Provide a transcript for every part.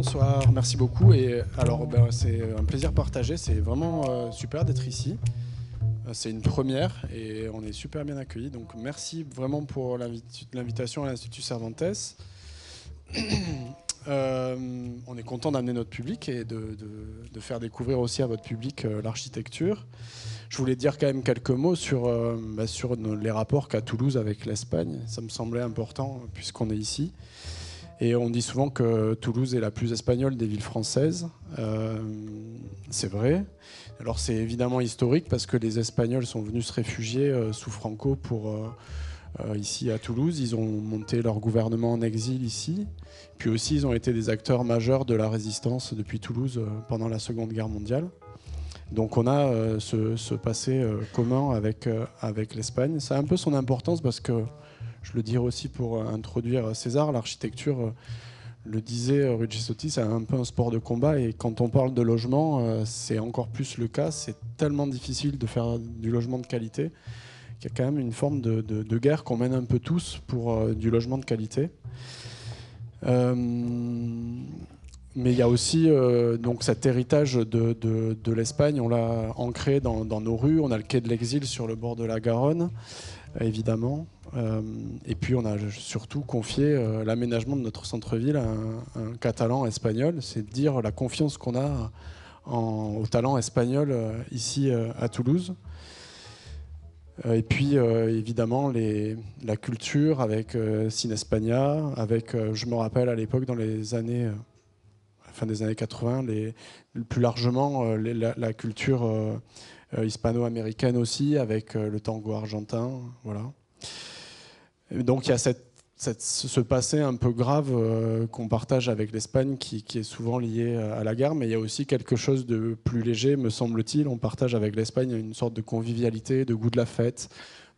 bonsoir, merci beaucoup. Et alors, c'est un plaisir partagé, c'est vraiment super d'être ici. C'est une première et on est super bien accueillis. Donc merci vraiment pour l'invitation à l'Institut Cervantes. On est content d'amener notre public et de faire découvrir aussi à votre public l'architecture. Je voulais dire quand même quelques mots sur les rapports qu'a Toulouse avec l'Espagne. Ça me semblait important puisqu'on est ici. Et on dit souvent que Toulouse est la plus espagnole des villes françaises. C'est vrai. Alors c'est évidemment historique parce que les Espagnols sont venus se réfugier sous Franco ici à Toulouse. Ils ont monté leur gouvernement en exil ici. Puis aussi, ils ont été des acteurs majeurs de la résistance depuis Toulouse pendant la Seconde Guerre mondiale. Donc on a ce passé commun avec l'Espagne. Ça a un peu son importance parce que, je le dirais aussi pour introduire César, l'architecture, le disait Ruggeri Sotti, c'est un peu un sport de combat. Et quand on parle de logement, c'est encore plus le cas. C'est tellement difficile de faire du logement de qualité qu'il y a quand même une forme de guerre qu'on mène un peu tous pour du logement de qualité. Mais il y a aussi donc cet héritage de l'Espagne. On l'a ancré dans nos rues. On a le quai de l'Exil sur le bord de la Garonne, évidemment. Et puis on a surtout confié l'aménagement de notre centre-ville à un Catalan espagnol. C'est dire la confiance qu'on a au talent espagnol ici à Toulouse. Et puis évidemment la culture avec Cinespaña, avec je me rappelle à l'époque dans les années fin des années 80, plus largement la culture hispano-américaine aussi, avec le tango argentin, voilà. Et donc il y a ce passé un peu grave qu'on partage avec l'Espagne qui est souvent lié à la guerre, mais il y a aussi quelque chose de plus léger, me semble-t-il. On partage avec l'Espagne une sorte de convivialité, de goût de la fête,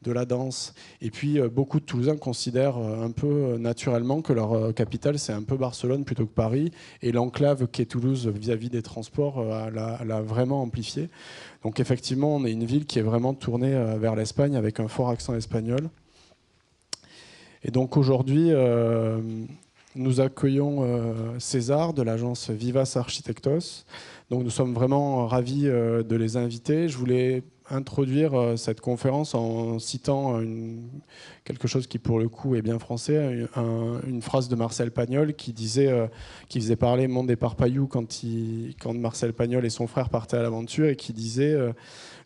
de la danse. Et puis beaucoup de Toulousains considèrent un peu naturellement que leur capitale, c'est un peu Barcelone plutôt que Paris. Et l'enclave qu'est Toulouse vis-à-vis des transports l'a vraiment amplifié. Donc effectivement, on est une ville qui est vraiment tournée vers l'Espagne avec un fort accent espagnol. Et donc aujourd'hui, nous accueillons César de l'agence Vivas Architectos. Donc nous sommes vraiment ravis de les inviter. Je voulais introduire cette conférence en citant quelque chose qui pour le coup est bien français, une phrase de Marcel Pagnol qui faisait parler Monde et Parpaillou quand Marcel Pagnol et son frère partaient à l'aventure et qui disait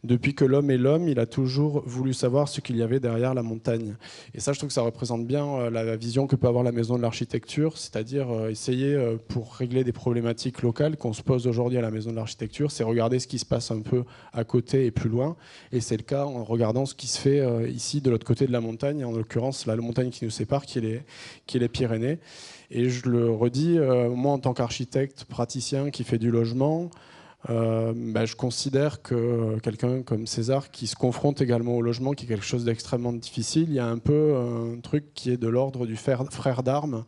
depuis que l'homme est l'homme, il a toujours voulu savoir ce qu'il y avait derrière la montagne. Et ça, je trouve que ça représente bien la vision que peut avoir la maison de l'architecture, c'est-à-dire essayer, pour régler des problématiques locales qu'on se pose aujourd'hui à la maison de l'architecture, c'est regarder ce qui se passe un peu à côté et plus loin. Et c'est le cas en regardant ce qui se fait ici, de l'autre côté de la montagne, en l'occurrence la montagne qui nous sépare, qui est les Pyrénées. Et je le redis, moi en tant qu'architecte praticien qui fait du logement, je considère que quelqu'un comme César qui se confronte également au logement, qui est quelque chose d'extrêmement difficile, il y a un peu un truc qui est de l'ordre du frère d'armes,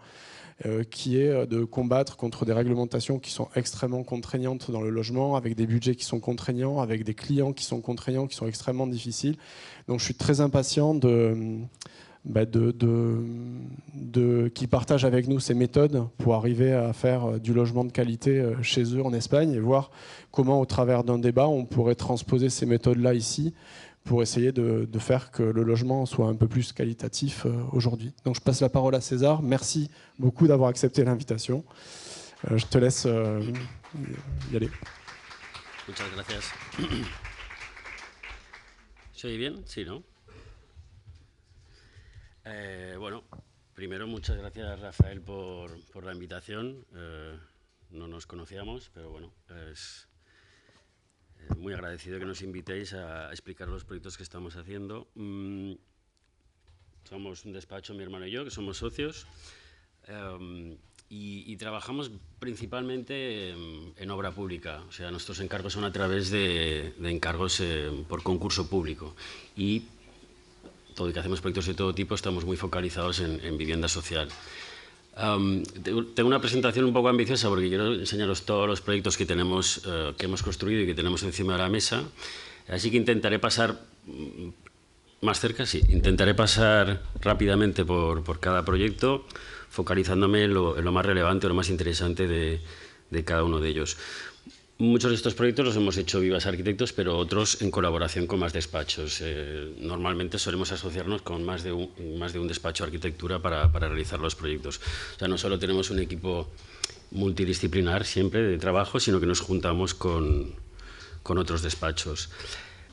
qui est de combattre contre des réglementations qui sont extrêmement contraignantes dans le logement, avec des budgets qui sont contraignants, avec des clients qui sont contraignants, qui sont extrêmement difficiles. Donc je suis très impatient qui partagent avec nous ces méthodes pour arriver à faire du logement de qualité chez eux en Espagne et voir comment, au travers d'un débat, on pourrait transposer ces méthodes-là ici pour essayer de faire que le logement soit un peu plus qualitatif aujourd'hui. Donc je passe la parole à César. Merci beaucoup d'avoir accepté l'invitation. Je te laisse y aller. Muchas gracias. ¿Se oye bien? Sí, ¿no? Bueno, primero muchas gracias Rafael por la invitación. No nos conocíamos, pero bueno, es muy agradecido que nos invitéis a explicar los proyectos que estamos haciendo. Somos un despacho, mi hermano y yo, que somos socios, y trabajamos principalmente en obra pública. O sea, nuestros encargos son a través de encargos por concurso público. Y todo y que hacemos proyectos de todo tipo, estamos muy focalizados en vivienda social. Tengo una presentación un poco ambiciosa porque quiero enseñaros todos los proyectos que hemos construido y que tenemos encima de la mesa. Así que intentaré pasar más cerca, sí. Intentaré pasar rápidamente por cada proyecto, focalizándome en lo más relevante, lo más interesante de cada uno de ellos. Muchos de estos proyectos los hemos hecho Vivas Arquitectos, pero otros en colaboración con más despachos. Normalmente solemos asociarnos con más de un despacho de arquitectura para realizar los proyectos. O sea, no solo tenemos un equipo multidisciplinar siempre de trabajo, sino que nos juntamos con otros despachos.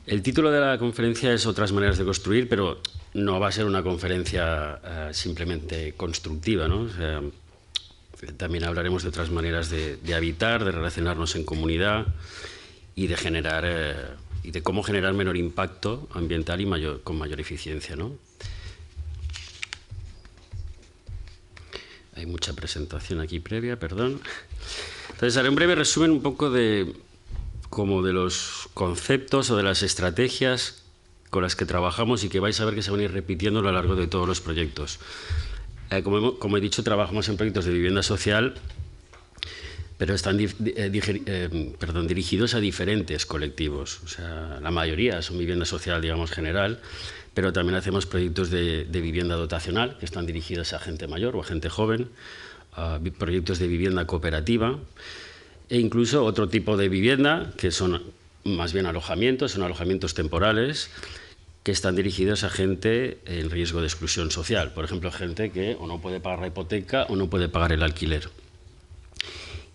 El título de la conferencia es Otras maneras de construir, pero no va a ser una conferencia simplemente constructiva, ¿no? O sea, también hablaremos de otras maneras de habitar, de relacionarnos en comunidad y de generar y de cómo generar menor impacto ambiental y con mayor eficiencia, ¿no? Hay mucha presentación aquí previa, perdón. Entonces haré un breve resumen un poco de los conceptos o de las estrategias con las que trabajamos y que vais a ver que se van a ir repitiendo a lo largo de todos los proyectos. Como he dicho, trabajamos en proyectos de vivienda social, pero están dirigidos a diferentes colectivos. O sea, la mayoría son vivienda social, digamos, general, pero también hacemos proyectos de vivienda dotacional, que están dirigidos a gente mayor o a gente joven, proyectos de vivienda cooperativa, e incluso otro tipo de vivienda, que son más bien alojamientos, son alojamientos temporales, que están dirigidos a gente en riesgo de exclusión social. Por ejemplo, gente que o no puede pagar la hipoteca o no puede pagar el alquiler.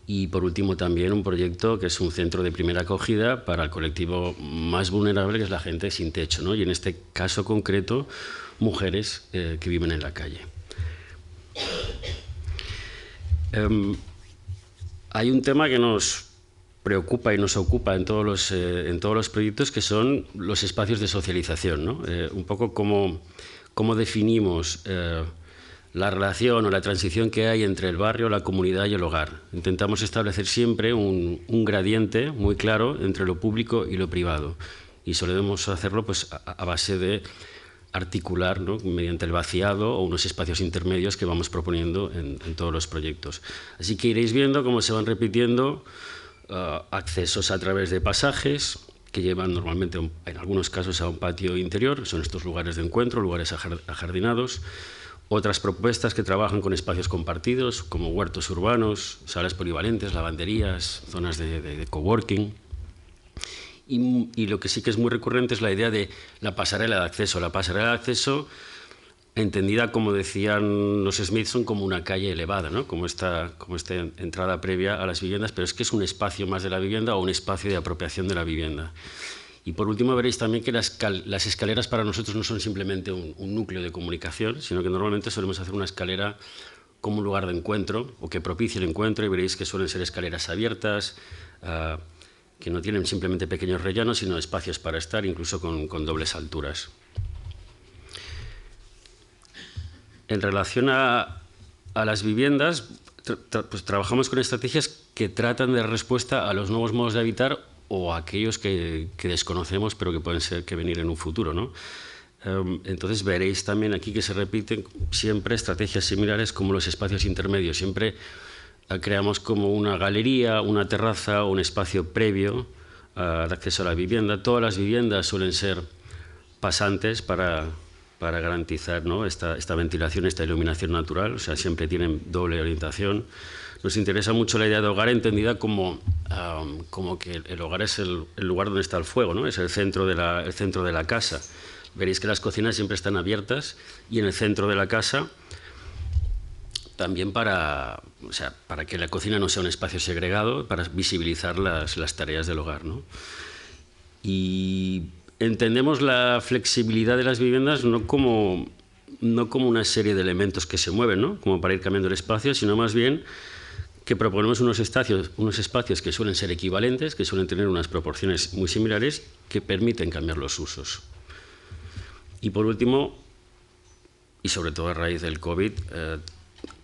Y por último también un proyecto que es un centro de primera acogida para el colectivo más vulnerable, que es la gente sin techo, ¿no? Y en este caso concreto, mujeres que viven en la calle. Hay un tema que nos preocupa y nos ocupa en todos los proyectos, que son los espacios de socialización, ¿no? Un poco cómo definimos la relación o la transición que hay entre el barrio, la comunidad y el hogar. Intentamos establecer siempre un gradiente muy claro entre lo público y lo privado, y solemos hacerlo pues, a base de articular, ¿no?, mediante el vaciado o unos espacios intermedios que vamos proponiendo en todos los proyectos. Así que iréis viendo cómo se van repitiendo accesos a través de pasajes que llevan normalmente, en algunos casos, a un patio interior. Son estos lugares de encuentro, lugares ajardinados. Otras propuestas que trabajan con espacios compartidos, como huertos urbanos, salas polivalentes, lavanderías, zonas de coworking. Y lo que sí que es muy recurrente es la idea de la pasarela de acceso. La pasarela de acceso, entendida, como decían los Smithson, como una calle elevada, ¿no? como esta entrada previa a las viviendas, pero es que es un espacio más de la vivienda o un espacio de apropiación de la vivienda. Y por último veréis también que las escaleras para nosotros no son simplemente un núcleo de comunicación, sino que normalmente solemos hacer una escalera como un lugar de encuentro o que propicie el encuentro, y veréis que suelen ser escaleras abiertas, que no tienen simplemente pequeños rellanos, sino espacios para estar, incluso con dobles alturas. En relación a las viviendas, pues trabajamos con estrategias que tratan de dar respuesta a los nuevos modos de habitar o a aquellos que desconocemos, pero que pueden ser que venir en un futuro, ¿no? Entonces veréis también aquí que se repiten siempre estrategias similares como los espacios intermedios. Siempre creamos como una galería, una terraza o un espacio previo de acceso a la vivienda. Todas las viviendas suelen ser pasantes para garantizar, ¿no?, esta ventilación, esta iluminación natural. O sea, siempre tienen doble orientación. Nos interesa mucho la idea de hogar entendida como que el hogar es el lugar donde está el fuego, ¿no? Es el centro de la casa. Veréis que las cocinas siempre están abiertas y en el centro de la casa también para que la cocina no sea un espacio segregado, para visibilizar las tareas del hogar, ¿no? Y entendemos la flexibilidad de las viviendas no como una serie de elementos que se mueven, ¿no?, como para ir cambiando el espacio, sino más bien que proponemos unos espacios que suelen ser equivalentes, que suelen tener unas proporciones muy similares, que permiten cambiar los usos. Y por último, y sobre todo a raíz del COVID,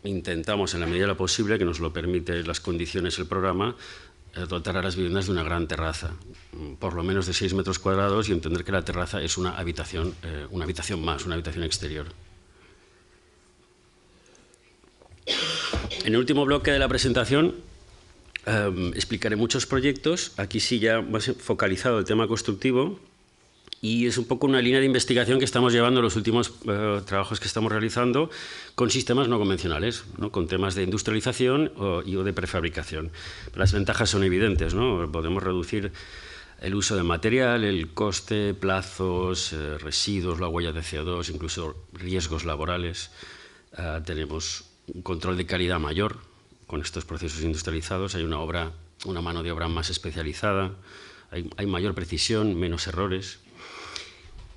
intentamos, en la medida de lo posible, que nos lo permite las condiciones del programa, dotar a las viviendas de una gran terraza, por lo menos de 6 metros cuadrados, y entender que la terraza es una habitación más, una habitación exterior. En el último bloque de la presentación explicaré muchos proyectos. Aquí sí ya más focalizado el tema constructivo, Y es un poco una línea de investigación que estamos llevando en los últimos trabajos que estamos realizando con sistemas no convencionales, ¿no? Con temas de industrialización o de prefabricación. Pero las ventajas son evidentes, ¿no? Podemos reducir el uso de material, el coste, plazos, residuos, la huella de CO2, incluso riesgos laborales. Tenemos un control de calidad mayor con estos procesos industrializados. Hay una mano de obra más especializada, hay mayor precisión, menos errores.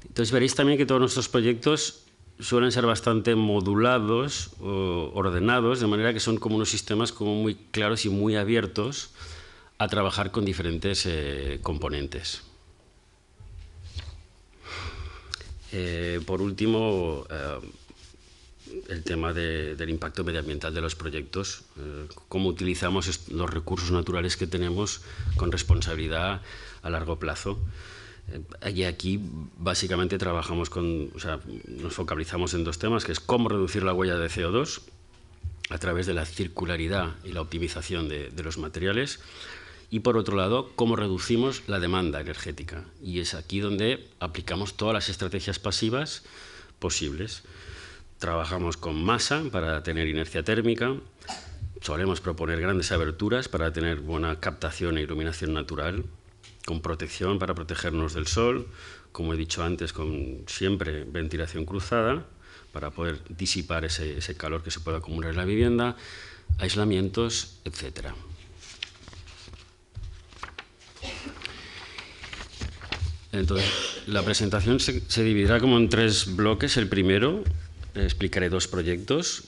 Entonces veréis también que todos nuestros proyectos suelen ser bastante modulados o ordenados, de manera que son como unos sistemas como muy claros y muy abiertos a trabajar con diferentes componentes. Por último, el tema del impacto medioambiental de los proyectos, cómo utilizamos los recursos naturales que tenemos con responsabilidad a largo plazo. Y aquí básicamente trabajamos nos focalizamos en dos temas, que es cómo reducir la huella de CO2 a través de la circularidad y la optimización de los materiales, y por otro lado, cómo reducimos la demanda energética. Y es aquí donde aplicamos todas las estrategias pasivas posibles. Trabajamos con masa para tener inercia térmica, solemos proponer grandes aberturas para tener buena captación e iluminación natural, con protección para protegernos del sol, como he dicho antes, con siempre ventilación cruzada para poder disipar ese calor que se puede acumular en la vivienda, aislamientos, etc. Entonces, la presentación se dividirá como en 3 bloques. El primero, explicaré 2 proyectos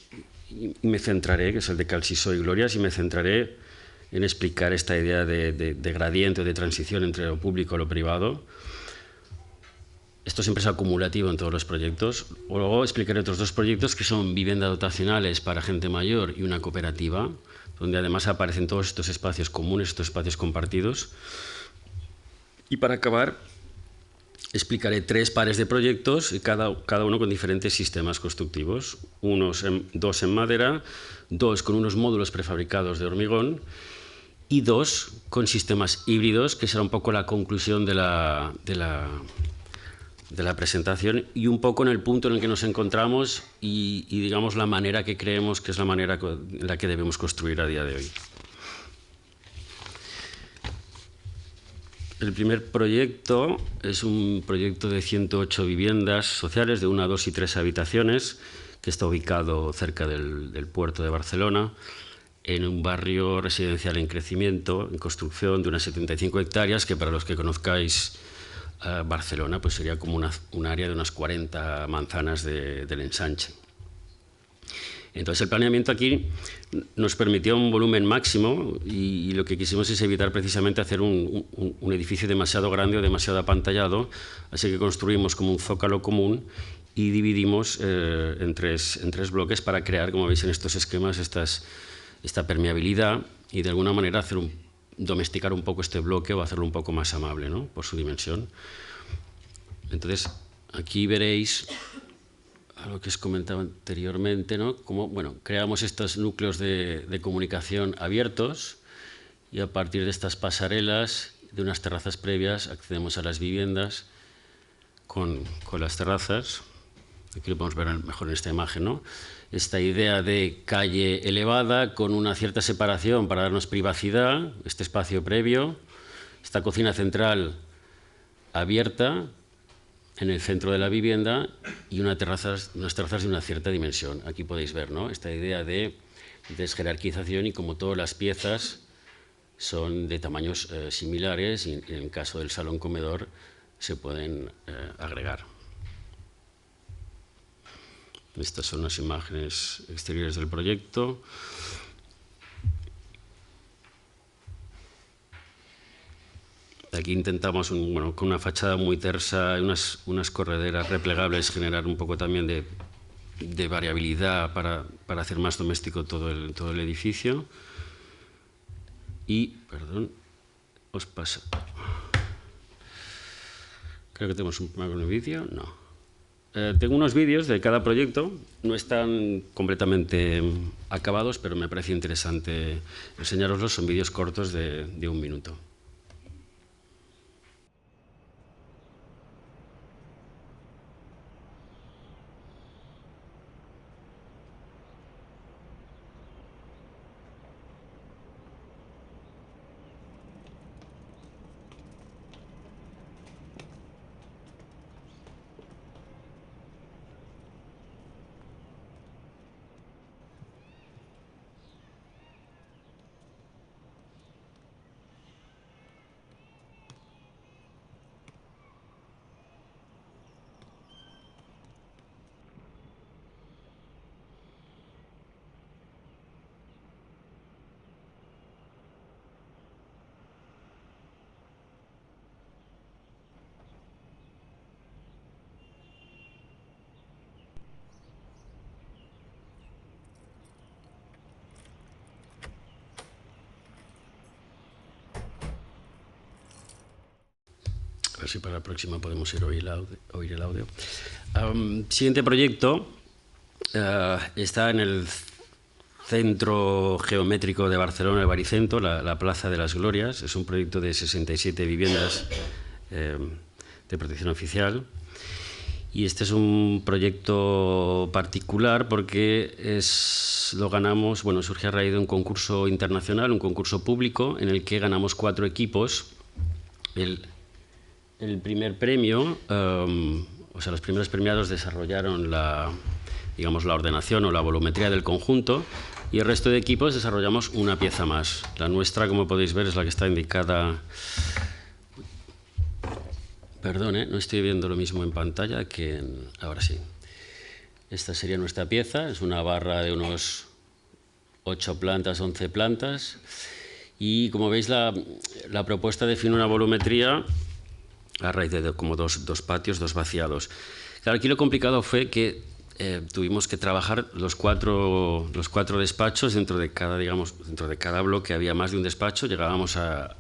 y me centraré, que es el de Calsiso y Glorias, y me centraré en explicar esta idea de gradiente o de transición entre lo público y lo privado. Esto siempre es acumulativo en todos los proyectos. Luego explicaré otros 2 proyectos que son viviendas dotacionales para gente mayor y una cooperativa, donde además aparecen todos estos espacios comunes, estos espacios compartidos. Y para acabar, explicaré 3 pares de proyectos, cada uno con diferentes sistemas constructivos. 2 en madera, 2 con unos módulos prefabricados de hormigón y 2 con sistemas híbridos, que será un poco la conclusión de la presentación y un poco en el punto en el que nos encontramos y digamos la manera que creemos que es la manera en la que debemos construir a día de hoy. El primer proyecto es un proyecto de 108 viviendas sociales de 1, 2 y 3 habitaciones que está ubicado cerca del puerto de Barcelona, en un barrio residencial en crecimiento, en construcción, de unas 75 hectáreas, que para los que conozcáis Barcelona pues sería como un área de unas 40 manzanas del ensanche. Entonces el planeamiento aquí nos permitió un volumen máximo y lo que quisimos es evitar precisamente hacer un edificio demasiado grande o demasiado apantallado, así que construimos como un zócalo común y dividimos en tres bloques para crear, como veis en estos esquemas, esta permeabilidad y de alguna manera domesticar un poco este bloque o hacerlo un poco más amable, ¿no? Por su dimensión. Entonces aquí veréis a lo que os comentaba anteriormente, ¿no? Como, creamos estos núcleos de comunicación abiertos y a partir de estas pasarelas, de unas terrazas previas, accedemos a las viviendas con las terrazas. Aquí lo podemos ver mejor en esta imagen, ¿no? Esta idea de calle elevada con una cierta separación para darnos privacidad, este espacio previo, esta cocina central abierta en el centro de la vivienda y unas terrazas de una cierta dimensión. Aquí podéis ver, ¿no? Esta idea de desjerarquización y como todas las piezas son de tamaños similares y en el caso del salón comedor se pueden agregar. Estas son las imágenes exteriores del proyecto. Aquí intentamos, con una fachada muy tersa y unas correderas replegables, generar un poco también de variabilidad para hacer más doméstico todo el edificio. Y, perdón, os pasa. Creo que tenemos un vídeo. No. Tengo unos vídeos de cada proyecto, no están completamente acabados, pero me parece interesante enseñároslos. Son vídeos cortos de 1 minuto. ver si para la próxima podemos oír el audio. Siguiente proyecto está en el Centro Geométrico de Barcelona, el Baricentro, la Plaza de las Glorias. Es un proyecto de 67 viviendas de protección oficial. Y este es un proyecto particular porque lo ganamos, bueno, surge a raíz de un concurso internacional, un concurso público, en el que ganamos 4 equipos. El primer premio, o sea, los primeros premiados desarrollaron digamos, la ordenación o la volumetría del conjunto, y el resto de equipos desarrollamos una pieza más. La nuestra, como podéis ver, es la que está indicada. Perdón, no estoy viendo lo mismo en pantalla que ahora sí. Esta sería nuestra pieza, es una barra de unos 8 plantas, 11 plantas. Y como veis, la propuesta define una volumetría a raíz de como dos patios, 2 vaciados. Claro, aquí lo complicado fue que tuvimos que trabajar los cuatro despachos. Dentro de cada bloque había más de un despacho. Llegábamos a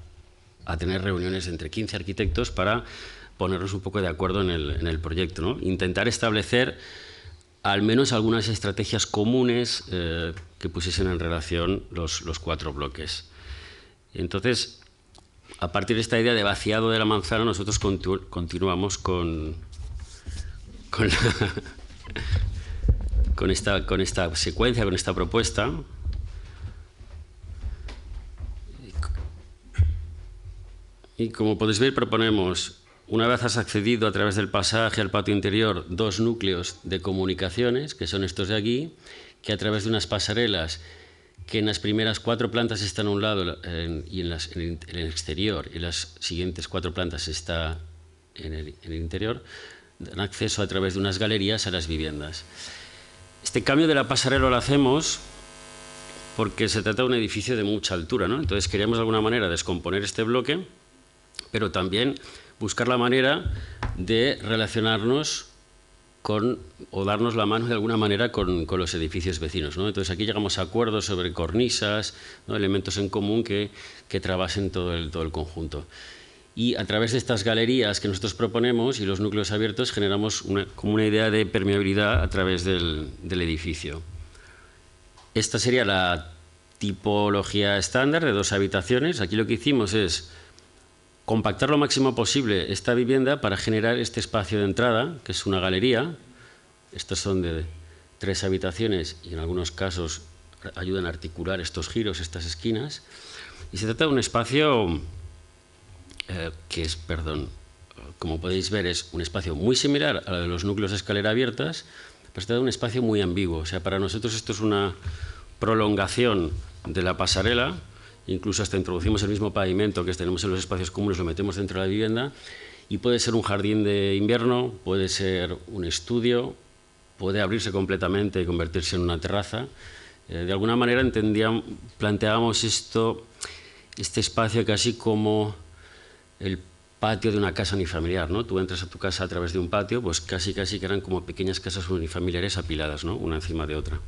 tener reuniones entre 15 arquitectos para ponernos un poco de acuerdo en el proyecto, ¿no? Intentar establecer al menos algunas estrategias comunes que pusiesen en relación los 4 bloques. Entonces, a partir de esta idea de vaciado de la manzana, nosotros continuamos con esta secuencia, con esta propuesta. Y como podéis ver, proponemos, una vez has accedido a través del pasaje al patio interior, 2 núcleos de comunicaciones, que son estos de aquí, que a través de unas pasarelas que en las primeras 4 plantas están a un lado y en el exterior, y las siguientes 4 plantas está en el interior, dan acceso a través de unas galerías a las viviendas. Este cambio de la pasarela lo hacemos porque se trata de un edificio de mucha altura, ¿no? Entonces queríamos de alguna manera descomponer este bloque, pero también buscar la manera de relacionarnos o darnos la mano de alguna manera con los edificios vecinos, ¿no? Entonces aquí llegamos a acuerdos sobre cornisas, ¿no? Elementos en común que trabasen todo el conjunto. Y a través de estas galerías que nosotros proponemos y los núcleos abiertos generamos como una idea de permeabilidad a través del edificio. Esta sería la tipología estándar de 2 habitaciones. Aquí lo que hicimos es compactar lo máximo posible esta vivienda para generar este espacio de entrada, que es una galería. Estos son de 3 habitaciones y en algunos casos ayudan a articular estos giros, estas esquinas. Y se trata de un espacio como podéis ver, es un espacio muy similar a de los núcleos de escalera abiertas, pero se trata de un espacio muy ambiguo. O sea, para nosotros esto es una prolongación de la pasarela. Incluso hasta introducimos el mismo pavimento que tenemos en los espacios comunes, lo metemos dentro de la vivienda, y puede ser un jardín de invierno, puede ser un estudio, puede abrirse completamente y convertirse en una terraza. De alguna manera planteábamos este espacio casi como el patio de una casa unifamiliar, ¿no? Tú entras a tu casa a través de un patio, pues casi que eran como pequeñas casas unifamiliares apiladas, ¿no? Una encima de otra.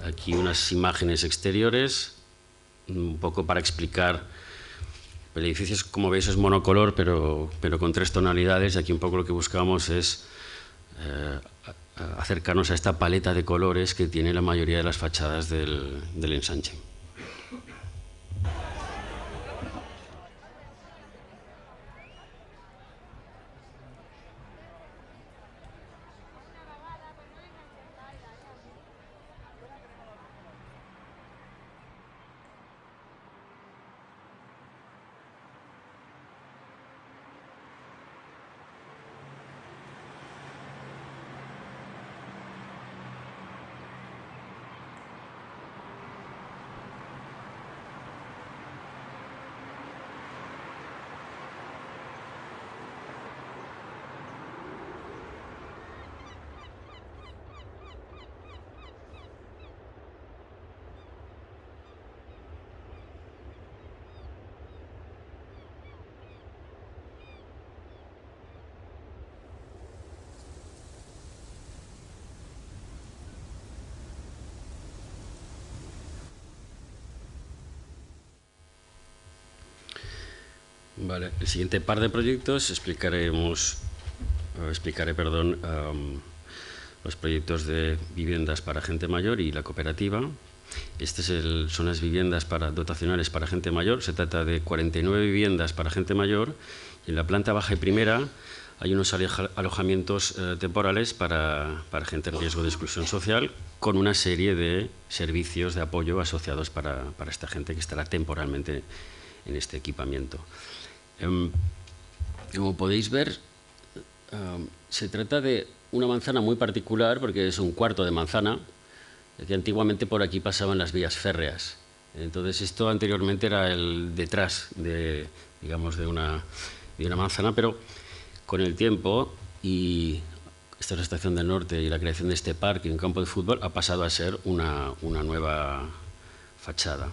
Aquí unas imágenes exteriores, un poco para explicar. El edificio, como veis, es monocolor, pero con 3 tonalidades. Aquí un poco lo que buscamos es acercarnos a esta paleta de colores que tiene la mayoría de las fachadas del ensanche. Vale, el siguiente par de proyectos explicaré, los proyectos de viviendas para gente mayor y la cooperativa. Son las viviendas dotacionales para gente mayor. Se trata de 49 viviendas para gente mayor y en la planta baja y primera hay unos alojamientos temporales para gente en riesgo de exclusión social, con una serie de servicios de apoyo asociados para esta gente que estará temporalmente en este equipamiento. Como podéis ver, se trata de una manzana muy particular porque es un cuarto de manzana, que antiguamente por aquí pasaban las vías férreas. Entonces esto anteriormente era el detrás de una manzana, pero con el tiempo y esta es la Estación del Norte y la creación de este parque y un campo de fútbol ha pasado a ser una nueva fachada.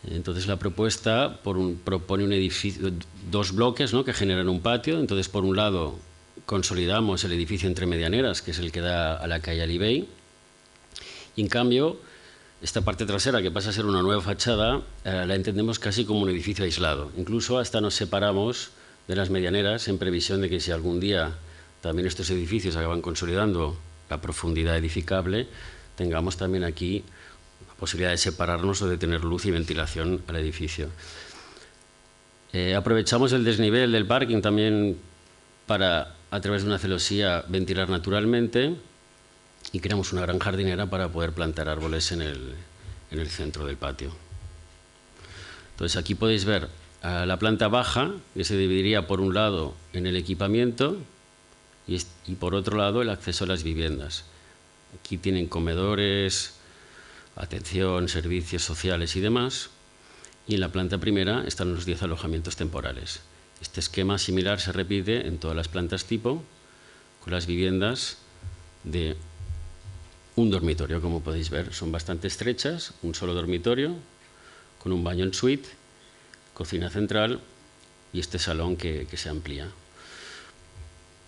Entonces la propuesta propone un edificio, dos bloques, ¿no?, que generan un patio. Entonces por un lado consolidamos el edificio entre medianeras, que es el que da a la calle Alibey, y en cambio esta parte trasera, que pasa a ser una nueva fachada, la entendemos casi como un edificio aislado. Incluso hasta nos separamos de las medianeras en previsión de que si algún día también estos edificios acaban consolidando la profundidad edificable, tengamos también aquí la posibilidad de separarnos o de tener luz y ventilación al edificio. Aprovechamos el desnivel del parking también para, a través de una celosía, ventilar naturalmente, y creamos una gran jardinera para poder plantar árboles en el centro del patio. Entonces aquí podéis ver la planta baja, que se dividiría por un lado en el equipamiento y por otro lado el acceso a las viviendas. Aquí tienen comedores, atención, servicios sociales y demás. Y en la planta primera están los 10 alojamientos temporales. Este esquema similar se repite en todas las plantas tipo, con las viviendas de un dormitorio, como podéis ver. Son bastante estrechas, un solo dormitorio, con un baño en suite, cocina central y este salón que se amplía.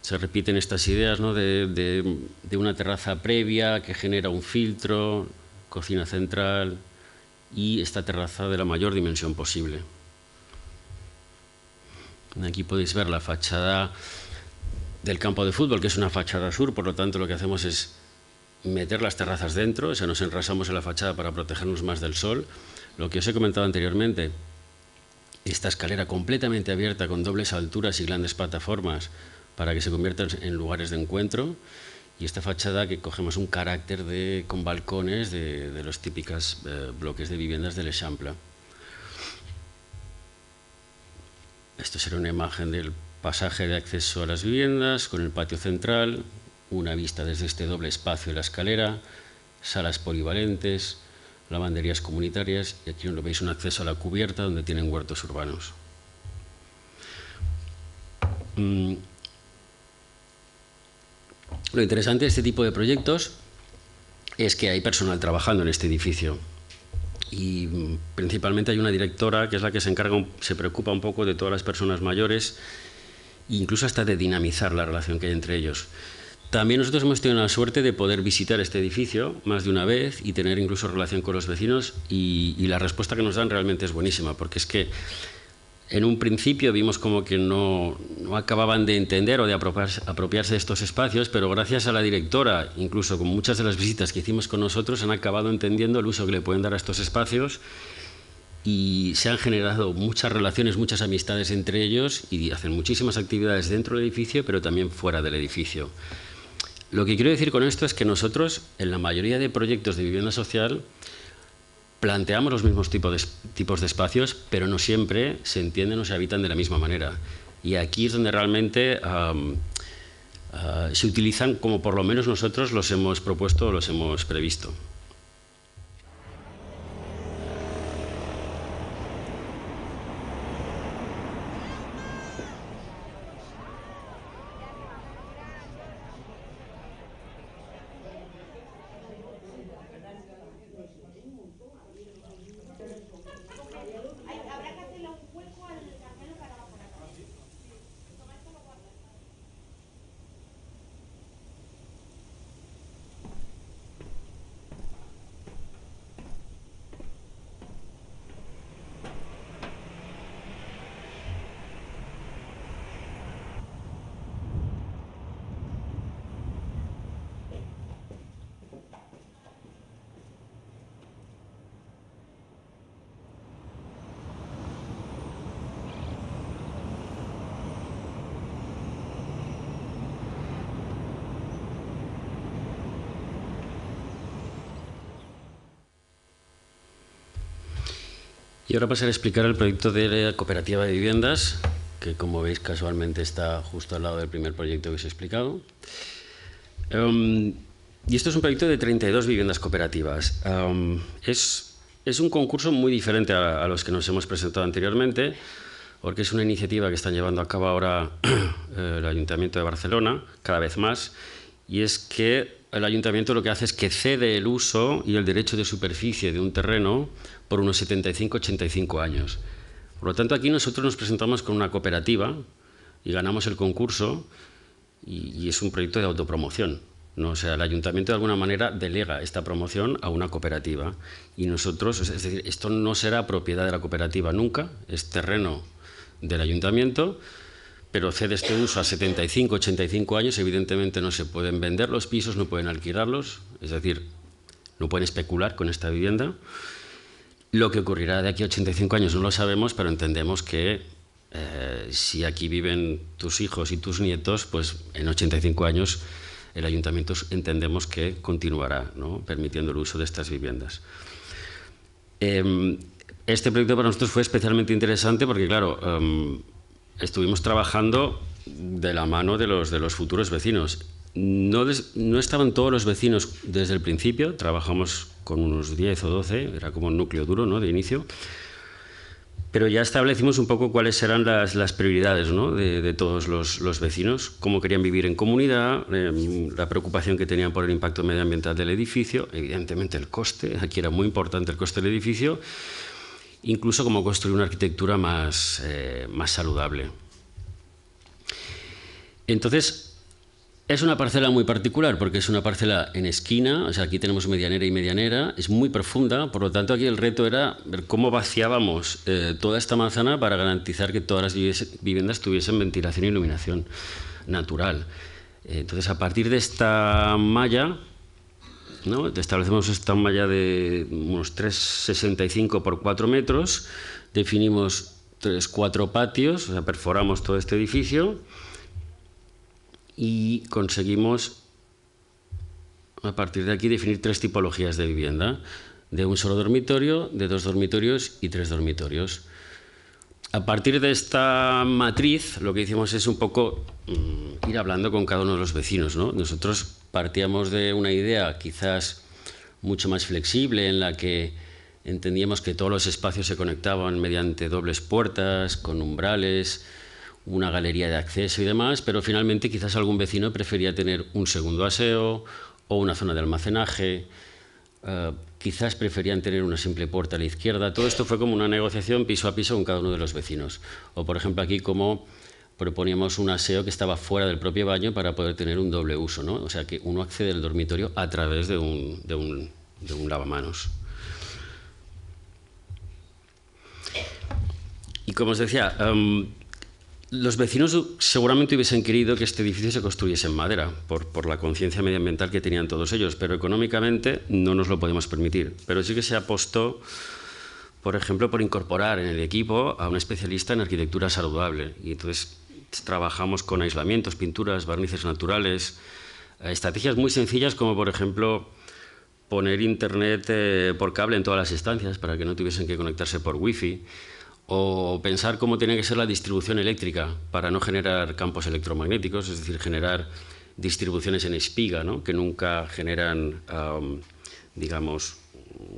Se repiten estas ideas, ¿no?, de una terraza previa que genera un filtro, cocina central y esta terraza de la mayor dimensión posible. Aquí podéis ver la fachada del campo de fútbol, que es una fachada sur, por lo tanto lo que hacemos es meter las terrazas dentro, o sea, nos enrasamos en la fachada para protegernos más del sol. Lo que os he comentado anteriormente, esta escalera completamente abierta con dobles alturas y grandes plataformas para que se conviertan en lugares de encuentro, y esta fachada que cogemos un carácter con balcones de los típicos bloques de viviendas del Eixample. Esto será una imagen del pasaje de acceso a las viviendas con el patio central, una vista desde este doble espacio de la escalera, salas polivalentes, lavanderías comunitarias y aquí donde veis un acceso a la cubierta donde tienen huertos urbanos. Lo interesante de este tipo de proyectos es que hay personal trabajando en este edificio y principalmente hay una directora que es la que se preocupa un poco de todas las personas mayores e incluso hasta de dinamizar la relación que hay entre ellos. También nosotros hemos tenido la suerte de poder visitar este edificio más de una vez y tener incluso relación con los vecinos y la respuesta que nos dan realmente es buenísima, porque es que en un principio vimos como que no acababan de entender o de apropiarse de estos espacios, pero gracias a la directora, incluso con muchas de las visitas que hicimos con nosotros, han acabado entendiendo el uso que le pueden dar a estos espacios y se han generado muchas relaciones, muchas amistades entre ellos y hacen muchísimas actividades dentro del edificio, pero también fuera del edificio. Lo que quiero decir con esto es que nosotros, en la mayoría de proyectos de vivienda social, planteamos los mismos tipos de espacios, pero no siempre se entienden o se habitan de la misma manera. Y aquí es donde realmente se utilizan como por lo menos nosotros los hemos propuesto o los hemos previsto. Y ahora pasaré a explicar el proyecto de la cooperativa de viviendas, que como veis casualmente está justo al lado del primer proyecto que os he explicado. Y esto es un proyecto de 32 viviendas cooperativas. Es un concurso muy diferente a los que nos hemos presentado anteriormente, porque es una iniciativa que están llevando a cabo ahora el Ayuntamiento de Barcelona, cada vez más, y es que el Ayuntamiento lo que hace es que cede el uso y el derecho de superficie de un terreno por unos 75-85 años. Por lo tanto, aquí nosotros nos presentamos con una cooperativa y ganamos el concurso, y es un proyecto de autopromoción, ¿no? O sea, el Ayuntamiento de alguna manera delega esta promoción a una cooperativa y nosotros, es decir, esto no será propiedad de la cooperativa nunca, es terreno del Ayuntamiento, pero cede este uso a 75-85 años, evidentemente no se pueden vender los pisos, no pueden alquilarlos, es decir, no pueden especular con esta vivienda. Lo que ocurrirá de aquí a 85 años no lo sabemos, pero entendemos que si aquí viven tus hijos y tus nietos, pues en 85 años el Ayuntamiento entendemos que continuará, ¿no?, permitiendo el uso de estas viviendas. Este proyecto para nosotros fue especialmente interesante porque, claro, estuvimos trabajando de la mano de los futuros vecinos. No estaban todos los vecinos desde el principio, trabajamos con unos 10 o 12, era como un núcleo duro, ¿no?, de inicio, pero ya establecimos un poco cuáles eran las prioridades, ¿no?, de todos los vecinos, cómo querían vivir en comunidad, la preocupación que tenían por el impacto medioambiental del edificio, evidentemente el coste, aquí era muy importante el coste del edificio, incluso cómo construir una arquitectura más saludable. Entonces, es una parcela muy particular porque es una parcela en esquina, o sea, aquí tenemos medianera y medianera, es muy profunda, por lo tanto aquí el reto era ver cómo vaciábamos toda esta manzana para garantizar que todas las viviendas tuviesen ventilación e iluminación natural. Entonces, a partir de esta malla, ¿no?, establecemos esta malla de unos 3,65 por 4 metros, definimos 4 patios, o sea, perforamos todo este edificio y conseguimos a partir de aquí definir 3 tipologías de vivienda, de un solo dormitorio, de 2 dormitorios y 3 dormitorios. A partir de esta matriz lo que hicimos es un poco ir hablando con cada uno de los vecinos, ¿no? Nosotros partíamos de una idea quizás mucho más flexible en la que entendíamos que todos los espacios se conectaban mediante dobles puertas, con umbrales, una galería de acceso y demás, pero finalmente quizás algún vecino prefería tener un segundo aseo o una zona de almacenaje, quizás preferían tener una simple puerta a la izquierda. Todo esto fue como una negociación piso a piso con cada uno de los vecinos. O por ejemplo aquí como proponíamos un aseo que estaba fuera del propio baño para poder tener un doble uso, ¿no? O sea que uno accede al dormitorio a través de un lavamanos. Y como os decía, los vecinos seguramente hubiesen querido que este edificio se construyese en madera, por la conciencia medioambiental que tenían todos ellos, pero económicamente no nos lo podemos permitir. Pero sí que se apostó, por ejemplo, por incorporar en el equipo a un especialista en arquitectura saludable. Y entonces trabajamos con aislamientos, pinturas, barnices naturales, estrategias muy sencillas como, por ejemplo, poner internet por cable en todas las estancias para que no tuviesen que conectarse por wifi, o pensar cómo tenía que ser la distribución eléctrica para no generar campos electromagnéticos, es decir, generar distribuciones en espiga, ¿no?, que nunca generan, digamos,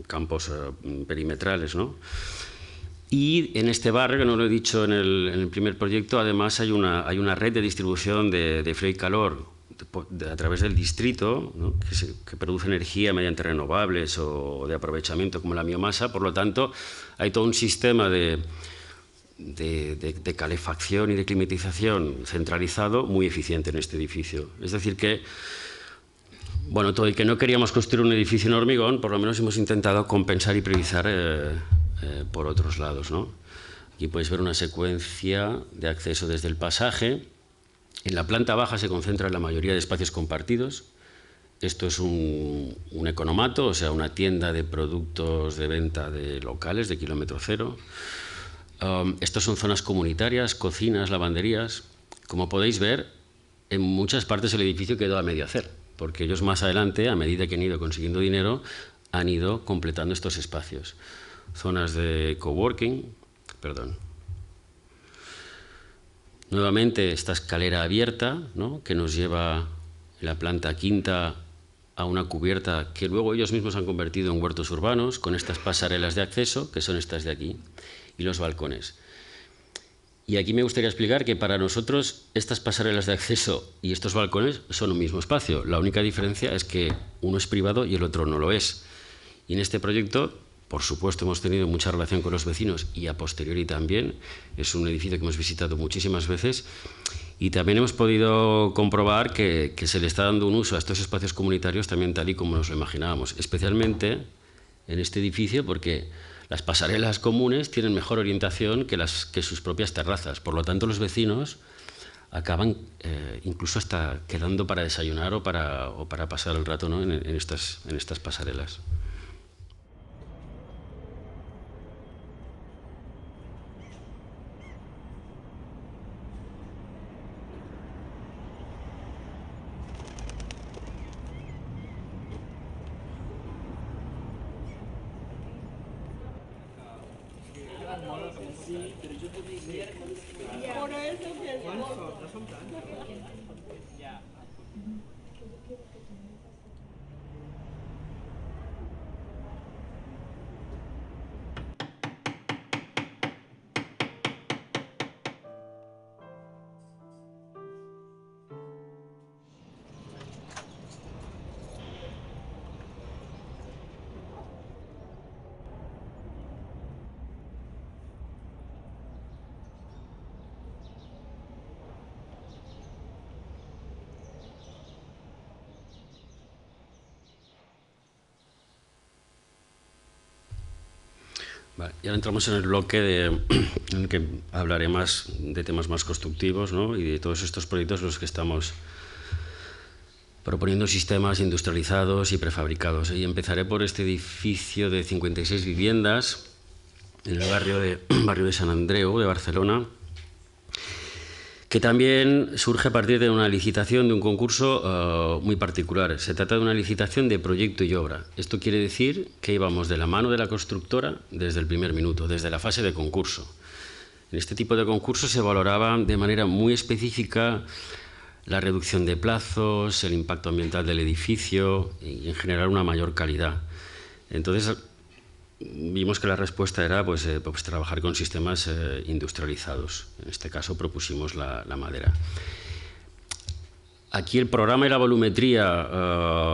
campos perimetrales, ¿no? Y en este barrio, que no lo he dicho en el primer proyecto, además hay una red de distribución de frío y calor a través del distrito, ¿no?, que produce energía mediante renovables o de aprovechamiento como la biomasa. Por lo tanto, hay todo un sistema de calefacción y de climatización centralizado muy eficiente en este edificio. Es decir que, bueno, todo el que no queríamos construir un edificio en hormigón, por lo menos hemos intentado compensar y priorizar por otros lados, ¿no? Aquí podéis ver una secuencia de acceso desde el pasaje. En la planta baja se concentra la mayoría de espacios compartidos. Esto es un economato, o sea, una tienda de productos de venta de locales de kilómetro cero. Estos son zonas comunitarias, cocinas, lavanderías. Como podéis ver, en muchas partes el edificio quedó a medio hacer, porque ellos más adelante, a medida que han ido consiguiendo dinero, han ido completando estos espacios. zonas de coworking, perdón. Nuevamente esta escalera abierta, ¿no?, que nos lleva en la planta quinta a una cubierta que luego ellos mismos han convertido en huertos urbanos, con estas pasarelas de acceso, que son estas de aquí, y los balcones. Y aquí me gustaría explicar que para nosotros estas pasarelas de acceso y estos balcones son un mismo espacio. La única diferencia es que uno es privado y el otro no lo es. Y en este proyecto, por supuesto, hemos tenido mucha relación con los vecinos y a posteriori también. Es un edificio que hemos visitado muchísimas veces y también hemos podido comprobar que se le está dando un uso a estos espacios comunitarios también tal y como nos lo imaginábamos, especialmente en este edificio porque las pasarelas comunes tienen mejor orientación que sus propias terrazas. Por lo tanto, los vecinos acaban incluso hasta quedando para desayunar o para pasar el rato, ¿no?, en estas pasarelas. Vale, y ahora entramos en el bloque en el que hablaré más de temas más constructivos, ¿no?, y de todos estos proyectos en los que estamos proponiendo sistemas industrializados y prefabricados. Y empezaré por este edificio de 56 viviendas en el barrio de Sant Andreu de Barcelona, que también surge a partir de una licitación, de un concurso muy particular. Se trata de una licitación de proyecto y obra. Esto quiere decir que íbamos de la mano de la constructora desde el primer minuto, desde la fase de concurso. En este tipo de concursos se valoraba de manera muy específica la reducción de plazos, el impacto ambiental del edificio y en general una mayor calidad. Entonces vimos que la respuesta era pues trabajar con sistemas industrializados. En este caso propusimos la madera. Aquí el programa y la volumetría,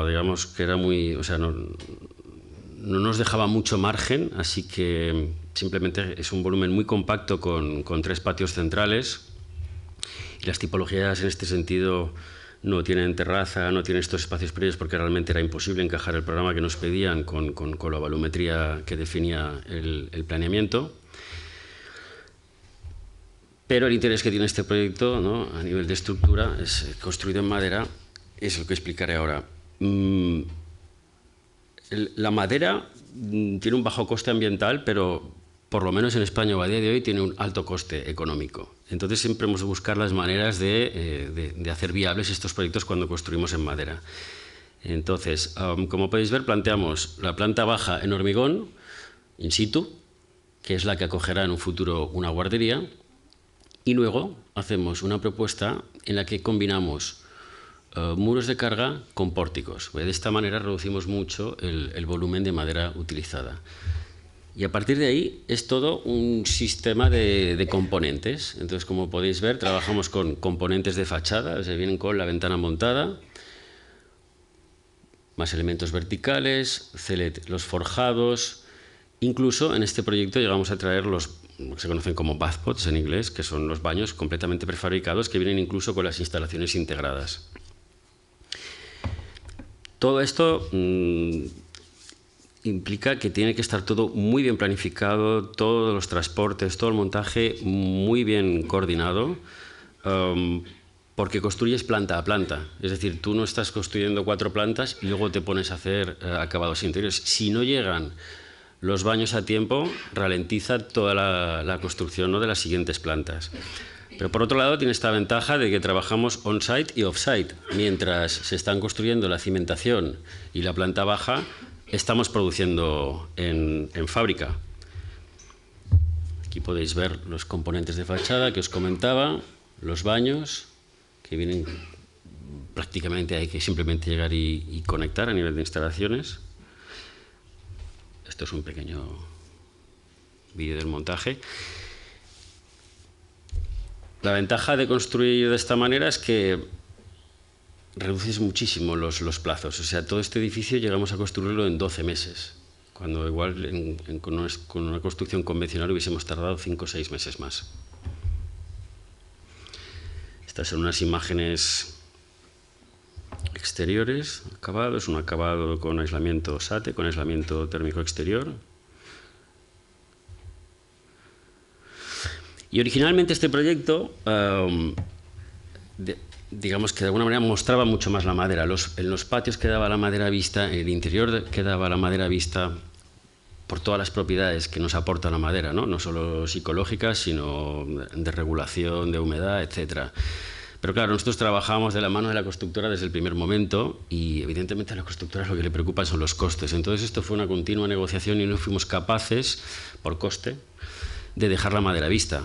digamos que era muy, o sea, no nos dejaba mucho margen, así que simplemente es un volumen muy compacto con 3 patios centrales. Y las tipologías en este sentido no tienen terraza, no tienen estos espacios previos porque realmente era imposible encajar el programa que nos pedían con la volumetría que definía el planeamiento. Pero el interés que tiene este proyecto, ¿no?, a nivel de estructura, es construido en madera, es lo que explicaré ahora. La madera tiene un bajo coste ambiental, pero por lo menos en España o a día de hoy tiene un alto coste económico. Entonces siempre hemos de buscar las maneras de hacer viables estos proyectos cuando construimos en madera. Entonces, como podéis ver, planteamos la planta baja en hormigón, in situ, que es la que acogerá en un futuro una guardería, y luego hacemos una propuesta en la que combinamos muros de carga con pórticos. De esta manera reducimos mucho el volumen de madera utilizada. Y a partir de ahí es todo un sistema de componentes. Entonces, como podéis ver, trabajamos con componentes de fachada, se vienen con la ventana montada, más elementos verticales, los forjados. Incluso en este proyecto llegamos a traer lo que se conocen como bathpots en inglés, que son los baños completamente prefabricados que vienen incluso con las instalaciones integradas. Todo esto implica que tiene que estar todo muy bien planificado, todos los transportes, todo el montaje muy bien coordinado, porque construyes planta a planta. Es decir, tú no estás construyendo 4 plantas y luego te pones a hacer acabados interiores. Si no llegan los baños a tiempo, ralentiza toda la construcción, ¿no?, de las siguientes plantas. Pero por otro lado tiene esta ventaja de que trabajamos on-site y off-site. Mientras se están construyendo la cimentación y la planta baja, estamos produciendo en fábrica. Aquí podéis ver los componentes de fachada que os comentaba, los baños, que vienen prácticamente, hay que simplemente llegar y conectar a nivel de instalaciones. Esto es un pequeño vídeo del montaje. La ventaja de construir de esta manera es que reduces muchísimo los plazos. O sea, todo este edificio llegamos a construirlo en 12 meses, cuando igual con una construcción convencional hubiésemos tardado 5 o 6 meses más. Estas son unas imágenes exteriores, acabado. Es un acabado con aislamiento SATE, con aislamiento térmico exterior. Y originalmente este proyecto, digamos que de alguna manera mostraba mucho más la madera. En los patios quedaba la madera vista, en el interior quedaba la madera vista por todas las propiedades que nos aporta la madera, no solo psicológicas, sino de regulación, de humedad, etc. Pero claro, nosotros trabajábamos de la mano de la constructora desde el primer momento y evidentemente a la constructora lo que le preocupa son los costes. Entonces esto fue una continua negociación y no fuimos capaces, por coste, de dejar la madera vista.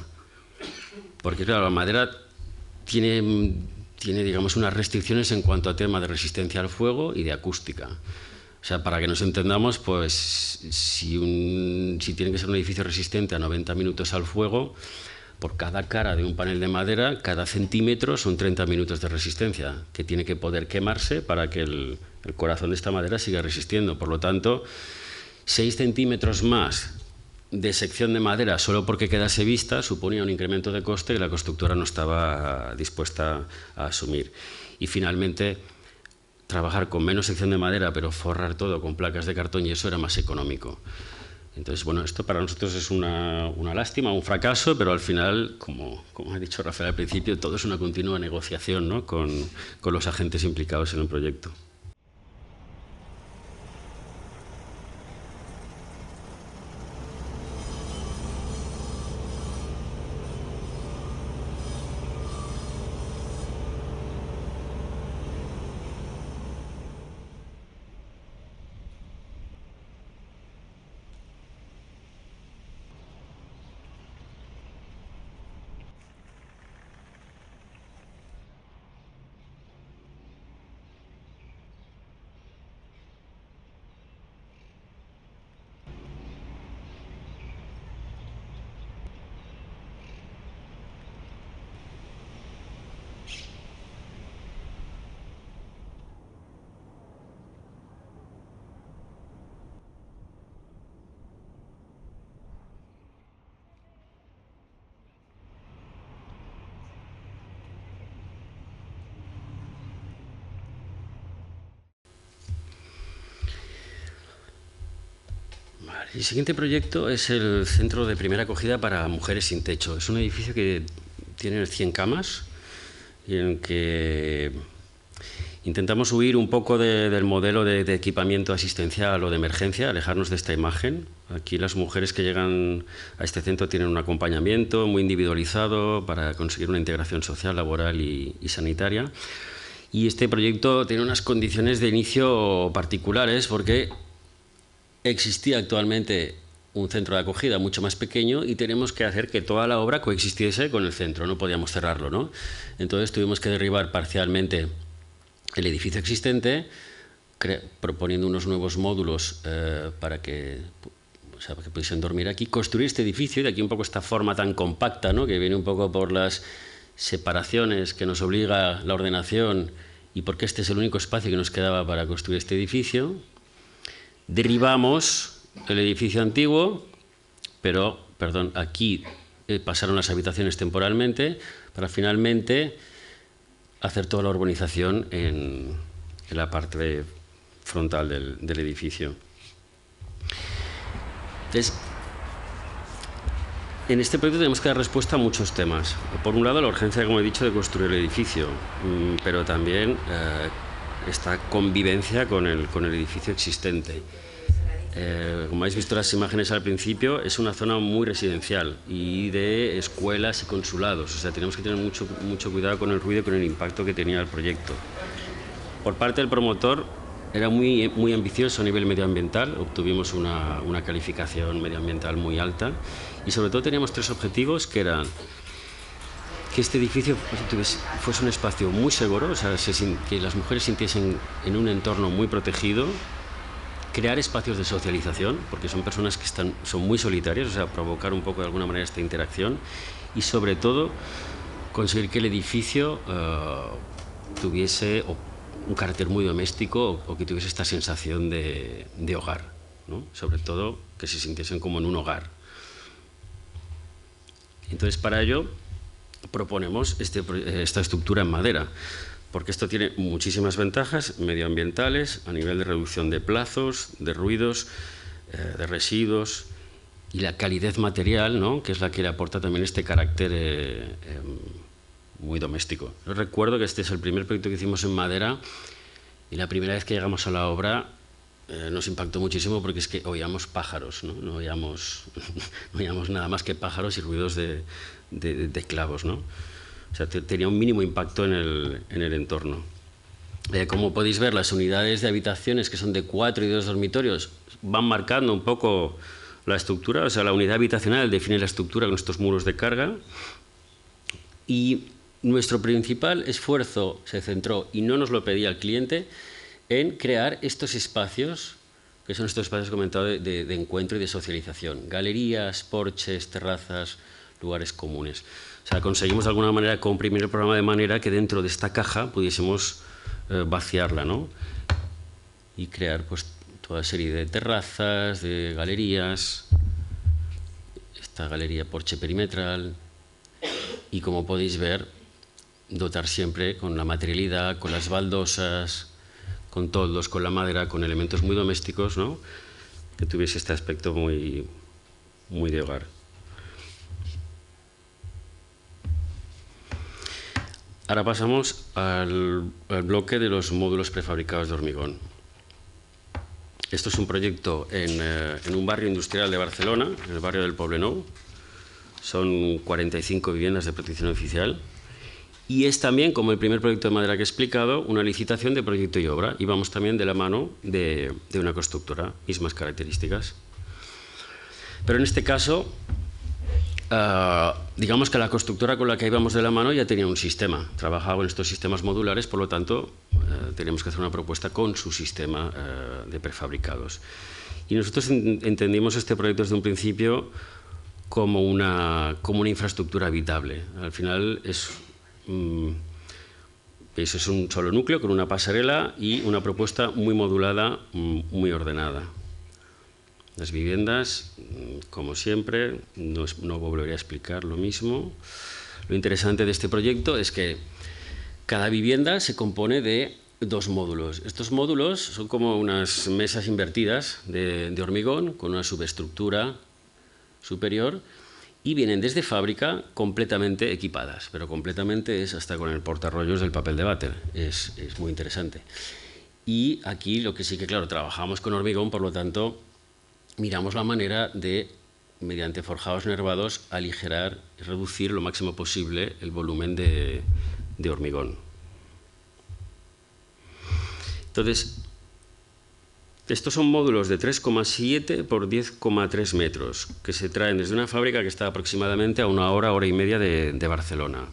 Porque claro, la madera tiene digamos, unas restricciones en cuanto a tema de resistencia al fuego y de acústica. O sea, para que nos entendamos, pues si tiene que ser un edificio resistente a 90 minutos al fuego, por cada cara de un panel de madera, cada centímetro son 30 minutos de resistencia, que tiene que poder quemarse para que el corazón de esta madera siga resistiendo. Por lo tanto, 6 centímetros más de sección de madera solo porque quedase vista suponía un incremento de coste que la constructora no estaba dispuesta a asumir. Y finalmente, trabajar con menos sección de madera pero forrar todo con placas de cartón y eso era más económico. Entonces, bueno, esto para nosotros es una lástima, un fracaso, pero al final, como ha dicho Rafael al principio, todo es una continua negociación, ¿no?, con los agentes implicados en el proyecto. El siguiente proyecto es el Centro de Primera Acogida para Mujeres Sin Techo. Es un edificio que tiene 100 camas y en el que intentamos huir un poco del modelo de equipamiento asistencial o de emergencia, alejarnos de esta imagen. Aquí las mujeres que llegan a este centro tienen un acompañamiento muy individualizado para conseguir una integración social, laboral y sanitaria. Y este proyecto tiene unas condiciones de inicio particulares porque existía actualmente un centro de acogida mucho más pequeño y tenemos que hacer que toda la obra coexistiese con el centro, no podíamos cerrarlo, ¿no? Entonces tuvimos que derribar parcialmente el edificio existente, proponiendo unos nuevos módulos para que pudiesen dormir aquí, construir este edificio, y de aquí un poco esta forma tan compacta, ¿no?, que viene un poco por las separaciones que nos obliga la ordenación y porque este es el único espacio que nos quedaba para construir este edificio. Derribamos el edificio antiguo, pero, perdón, aquí pasaron las habitaciones temporalmente para finalmente hacer toda la urbanización en la parte frontal del edificio. Entonces, en este proyecto tenemos que dar respuesta a muchos temas. Por un lado, la urgencia, como he dicho, de construir el edificio, pero también esta convivencia con el edificio existente. Como habéis visto las imágenes al principio, es una zona muy residencial y de escuelas y consulados. O sea, tenemos que tener mucho cuidado con el ruido y con el impacto que tenía el proyecto. Por parte del promotor, era muy ambicioso a nivel medioambiental, obtuvimos una calificación medioambiental muy alta y sobre todo teníamos 3 objetivos que eran que este edificio fuese un espacio muy seguro, o sea, que las mujeres sintiesen en un entorno muy protegido, crear espacios de socialización, porque son personas que son muy solitarias, o sea, provocar un poco de alguna manera esta interacción y sobre todo conseguir que el edificio tuviese un carácter muy doméstico o que tuviese esta sensación de hogar, ¿no? Sobre todo que se sintiesen como en un hogar. Entonces, para ello proponemos esta estructura en madera, porque esto tiene muchísimas ventajas medioambientales a nivel de reducción de plazos, de ruidos, de residuos y la calidez material, ¿no? Que es la que le aporta también este carácter muy doméstico. Yo recuerdo que este es el primer proyecto que hicimos en madera y la primera vez que llegamos a la obra nos impactó muchísimo porque es que oíamos pájaros, no oíamos nada más que pájaros y ruidos de clavos, ¿no? O sea, tenía un mínimo impacto en el entorno. Como podéis ver, las unidades de habitaciones, que son de 4 y 2 dormitorios, van marcando un poco la estructura. O sea, la unidad habitacional define la estructura con estos muros de carga. Y nuestro principal esfuerzo se centró, y no nos lo pedía el cliente, en crear estos espacios, que son estos espacios comentados de encuentro y de socialización. Galerías, porches, terrazas, lugares comunes. O sea, conseguimos de alguna manera comprimir el programa de manera que dentro de esta caja pudiésemos vaciarla, ¿no? Y crear pues toda serie de terrazas, de galerías, esta galería porche perimetral y, como podéis ver, dotar siempre con la materialidad, con las baldosas, con toldos, con la madera, con elementos muy domésticos, ¿no? Que tuviese este aspecto muy de hogar. Ahora pasamos al bloque de los módulos prefabricados de hormigón. Esto es un proyecto en un barrio industrial de Barcelona, en el barrio del Poblenou. Son 45 viviendas de protección oficial. Y es también, como el primer proyecto de madera que he explicado, una licitación de proyecto y obra. Y vamos también de la mano de una constructora, mismas características. Pero en este caso, digamos que la constructora con la que íbamos de la mano ya tenía un sistema, trabajaba en estos sistemas modulares, por lo tanto teníamos que hacer una propuesta con su sistema de prefabricados. Y nosotros entendimos este proyecto desde un principio como una infraestructura habitable. Al final es un solo núcleo con una pasarela y una propuesta muy modulada, muy ordenada. Las viviendas, como siempre, no volveré a explicar lo mismo. Lo interesante de este proyecto es que cada vivienda se compone de 2 módulos. Estos módulos son como unas mesas invertidas de hormigón con una subestructura superior y vienen desde fábrica completamente equipadas, pero completamente es hasta con el portarrollos del papel de váter. Es muy interesante. Y aquí lo que sí que, claro, trabajamos con hormigón, por lo tanto, miramos la manera de, mediante forjados nervados, aligerar y reducir lo máximo posible el volumen de hormigón. Entonces, estos son módulos de 3,7 por 10,3 metros, que se traen desde una fábrica que está aproximadamente a 1 hora, hora y media de Barcelona.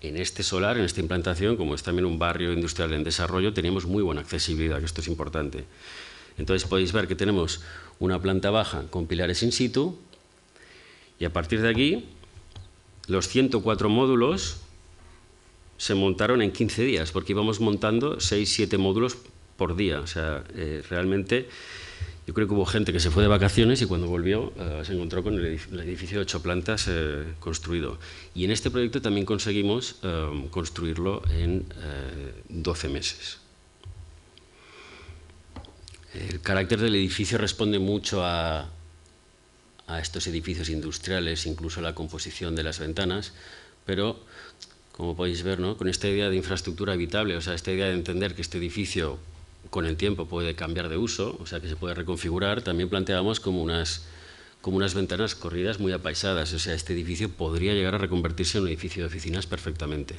En este solar, en esta implantación, como es también un barrio industrial en desarrollo, teníamos muy buena accesibilidad, que esto es importante. Entonces podéis ver que tenemos una planta baja con pilares in situ y a partir de aquí los 104 módulos se montaron en 15 días porque íbamos montando 6-7 módulos por día. O sea, realmente yo creo que hubo gente que se fue de vacaciones y cuando volvió se encontró con el edificio de 8 plantas construido. Y en este proyecto también conseguimos construirlo en 12 meses. El carácter del edificio responde mucho a estos edificios industriales, incluso a la composición de las ventanas, pero, como podéis ver, ¿no?, con esta idea de infraestructura habitable, o sea, esta idea de entender que este edificio con el tiempo puede cambiar de uso, o sea, que se puede reconfigurar, también planteamos como unas ventanas corridas muy apaisadas, o sea, este edificio podría llegar a reconvertirse en un edificio de oficinas perfectamente.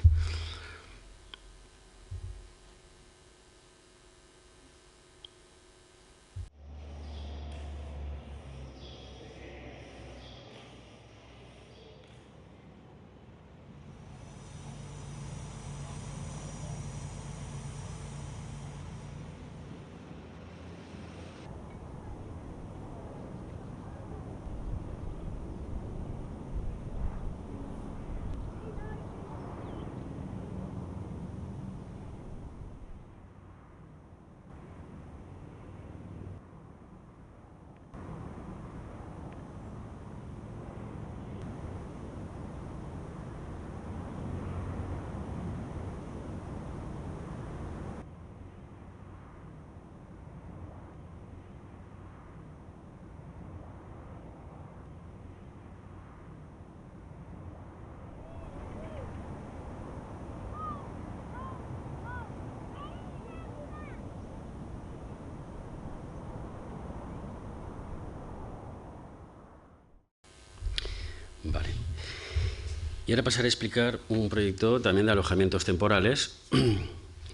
Y ahora pasaré a explicar un proyecto también de alojamientos temporales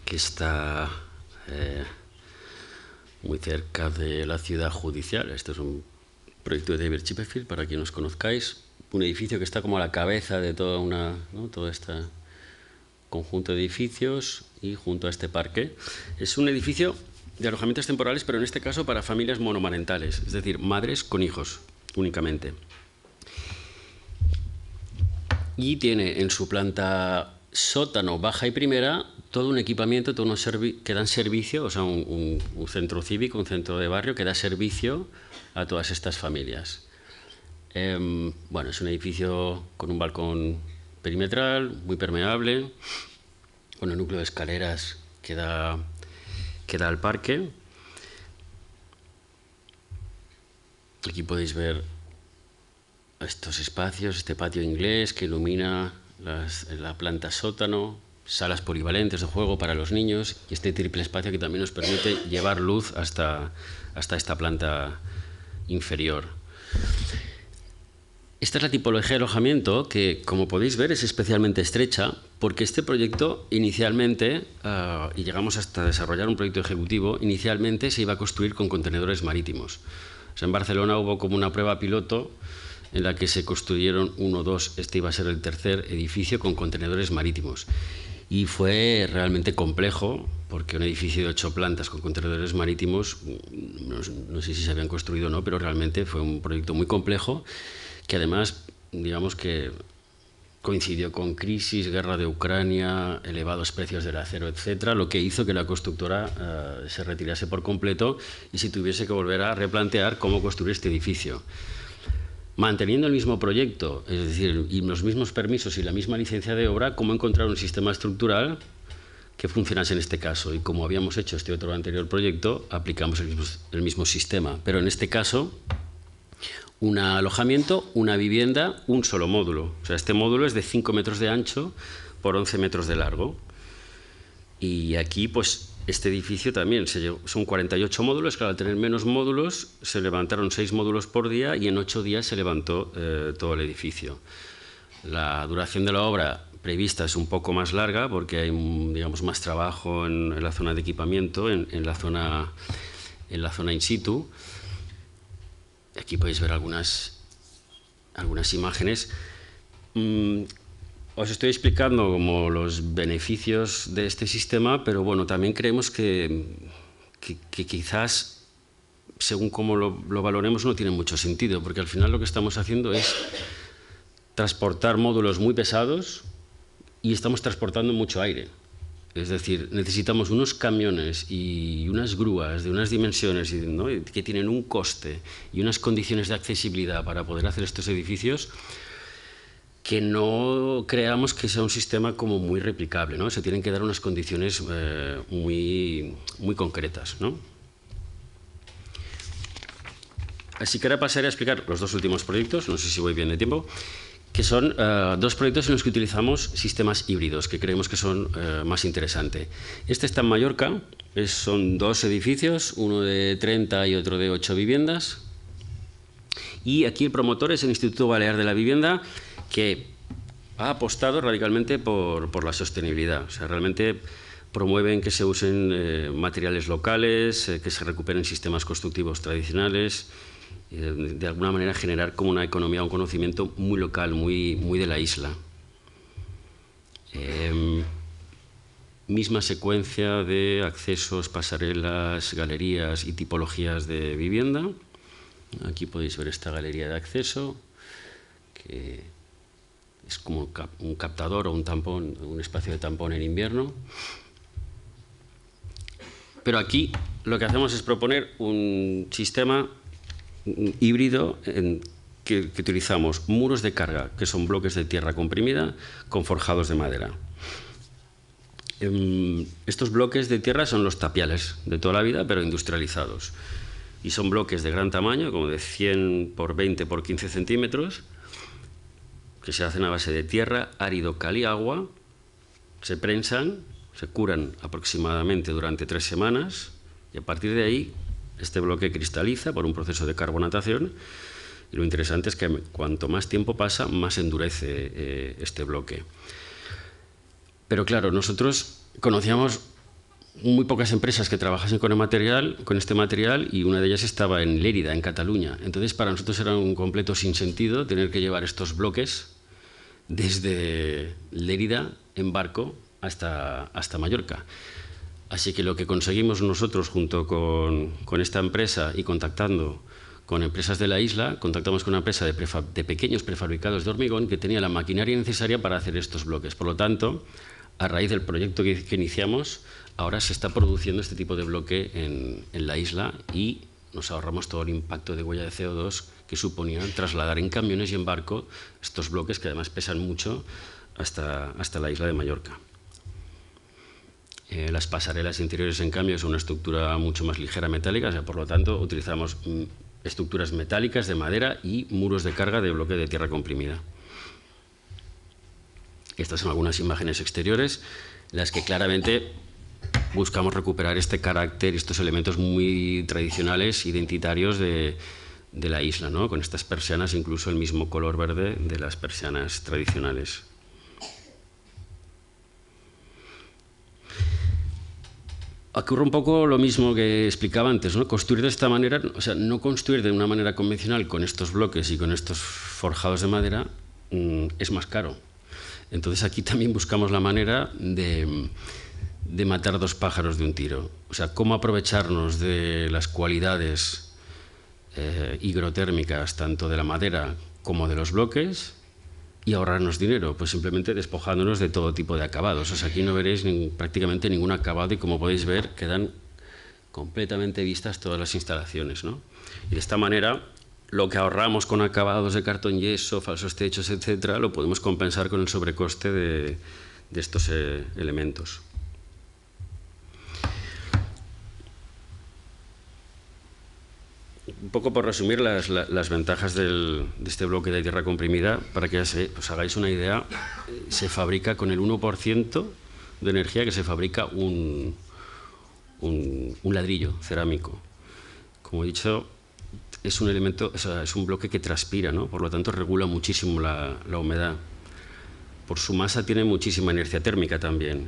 que está muy cerca de la ciudad judicial. Este es un proyecto de David Chipperfield, para quien os conozcáis. Un edificio que está como a la cabeza de toda todo este conjunto de edificios y junto a este parque. Es un edificio de alojamientos temporales, pero en este caso para familias monomarentales, es decir, madres con hijos únicamente. Y tiene en su planta sótano, baja y primera todo un equipamiento, que dan servicio, o sea, un centro cívico, un centro de barrio que da servicio a todas estas familias. Bueno, es un edificio con un balcón perimetral, muy permeable, con el núcleo de escaleras que da al parque. Aquí podéis ver estos espacios, este patio inglés que ilumina la planta sótano, salas polivalentes de juego para los niños y este triple espacio que también nos permite llevar luz hasta esta planta inferior. Esta es la tipología de alojamiento que, como podéis ver, es especialmente estrecha porque este proyecto inicialmente, y llegamos hasta desarrollar un proyecto ejecutivo, inicialmente se iba a construir con contenedores marítimos. O sea, en Barcelona hubo como una prueba piloto en la que se construyeron 1 o 2, este iba a ser el tercer edificio con contenedores marítimos. Y fue realmente complejo, porque un edificio de 8 plantas con contenedores marítimos, no sé si se habían construido o no, pero realmente fue un proyecto muy complejo, que además, digamos que coincidió con crisis, guerra de Ucrania, elevados precios del acero, etcétera, lo que hizo que la constructora se retirase por completo y se tuviese que volver a replantear cómo construir este edificio. Manteniendo el mismo proyecto, es decir, y los mismos permisos y la misma licencia de obra, cómo encontrar un sistema estructural que funcionase en este caso. Y como habíamos hecho este otro anterior proyecto, aplicamos el mismo sistema. Pero en este caso, un alojamiento, una vivienda, un solo módulo. O sea, este módulo es de 5 metros de ancho por 11 metros de largo. Y aquí, pues, este edificio también son 48 módulos, que al tener menos módulos se levantaron 6 módulos por día y en 8 días se levantó todo el edificio. La duración de la obra prevista es un poco más larga porque hay, digamos, más trabajo en la zona de equipamiento, en la zona in situ. Aquí podéis ver algunas imágenes. Os estoy explicando como los beneficios de este sistema, pero bueno, también creemos que quizás, según cómo lo valoremos, no tiene mucho sentido, porque al final lo que estamos haciendo es transportar módulos muy pesados y estamos transportando mucho aire. Es decir, necesitamos unos camiones y unas grúas de unas dimensiones, ¿no?, que tienen un coste y unas condiciones de accesibilidad para poder hacer estos edificios, que no creamos que sea un sistema como muy replicable, ¿no? Se tienen que dar unas condiciones muy concretas, ¿no? Así que ahora pasaré a explicar los 2 últimos proyectos, no sé si voy bien de tiempo, que son 2 proyectos en los que utilizamos sistemas híbridos, que creemos que son más interesantes. Este está en Mallorca, son 2 edificios, uno de 30 y otro de 8 viviendas, y aquí el promotor es el Instituto Balear de la Vivienda, que ha apostado radicalmente por la sostenibilidad. O sea, realmente promueven que se usen materiales locales, que se recuperen sistemas constructivos tradicionales, de alguna manera generar como una economía, un conocimiento muy local, muy de la isla. Misma secuencia de accesos, pasarelas, galerías y tipologías de vivienda. Aquí podéis ver esta galería de acceso, que es como un captador o un tampón, un espacio de tampón en invierno. Pero aquí lo que hacemos es proponer un sistema híbrido que utilizamos muros de carga, que son bloques de tierra comprimida con forjados de madera. Estos bloques de tierra son los tapiales de toda la vida, pero industrializados. Y son bloques de gran tamaño, como de 100 por 20 por 15 centímetros, que se hacen a base de tierra, árido, cal y agua, se prensan, se curan aproximadamente durante 3 semanas y a partir de ahí este bloque cristaliza por un proceso de carbonatación Y lo interesante es que cuanto más tiempo pasa, más endurece este bloque. Pero claro, nosotros conocíamos muy pocas empresas que trabajasen con este material, y una de ellas estaba en Lérida, en Cataluña. Entonces, para nosotros era un completo sinsentido tener que llevar estos bloques desde Lérida en barco hasta Mallorca. Así que lo que conseguimos nosotros, junto con esta empresa y contactando con empresas de la isla, contactamos con una empresa de pequeños prefabricados de hormigón que tenía la maquinaria necesaria para hacer estos bloques. Por lo tanto, a raíz del proyecto que iniciamos, ahora se está produciendo este tipo de bloque en la isla, y nos ahorramos todo el impacto de huella de CO2 que suponía trasladar en camiones y en barco estos bloques, que además pesan mucho, hasta la isla de Mallorca. Las pasarelas interiores, en cambio, son una estructura mucho más ligera metálica, o sea, por lo tanto, utilizamos estructuras metálicas de madera y muros de carga de bloque de tierra comprimida. Estas son algunas imágenes exteriores, en las que claramente buscamos recuperar este carácter y estos elementos muy tradicionales, identitarios de la isla, ¿no? Con estas persianas, incluso el mismo color verde de las persianas tradicionales. Ocurre un poco lo mismo que explicaba antes, ¿no? Construir de esta manera, o sea, no construir de una manera convencional con estos bloques y con estos forjados de madera es más caro. Entonces aquí también buscamos la manera de matar dos pájaros de un tiro. O sea, cómo aprovecharnos de las cualidades higrotérmicas tanto de la madera como de los bloques y ahorrarnos dinero, pues simplemente despojándonos de todo tipo de acabados. O sea, aquí no veréis prácticamente ningún acabado, y como podéis ver, quedan completamente vistas todas las instalaciones, ¿no? Y de esta manera, lo que ahorramos con acabados de cartón yeso, falsos techos, etcétera, lo podemos compensar con el sobrecoste de estos elementos. Un poco por resumir las ventajas de este bloque de tierra comprimida, para que os hagáis una idea, se fabrica con el 1% de energía que se fabrica un ladrillo cerámico. Como he dicho, es un elemento, o sea, es un bloque que transpira, ¿no? Por lo tanto regula muchísimo la humedad. Por su masa tiene muchísima inercia térmica también,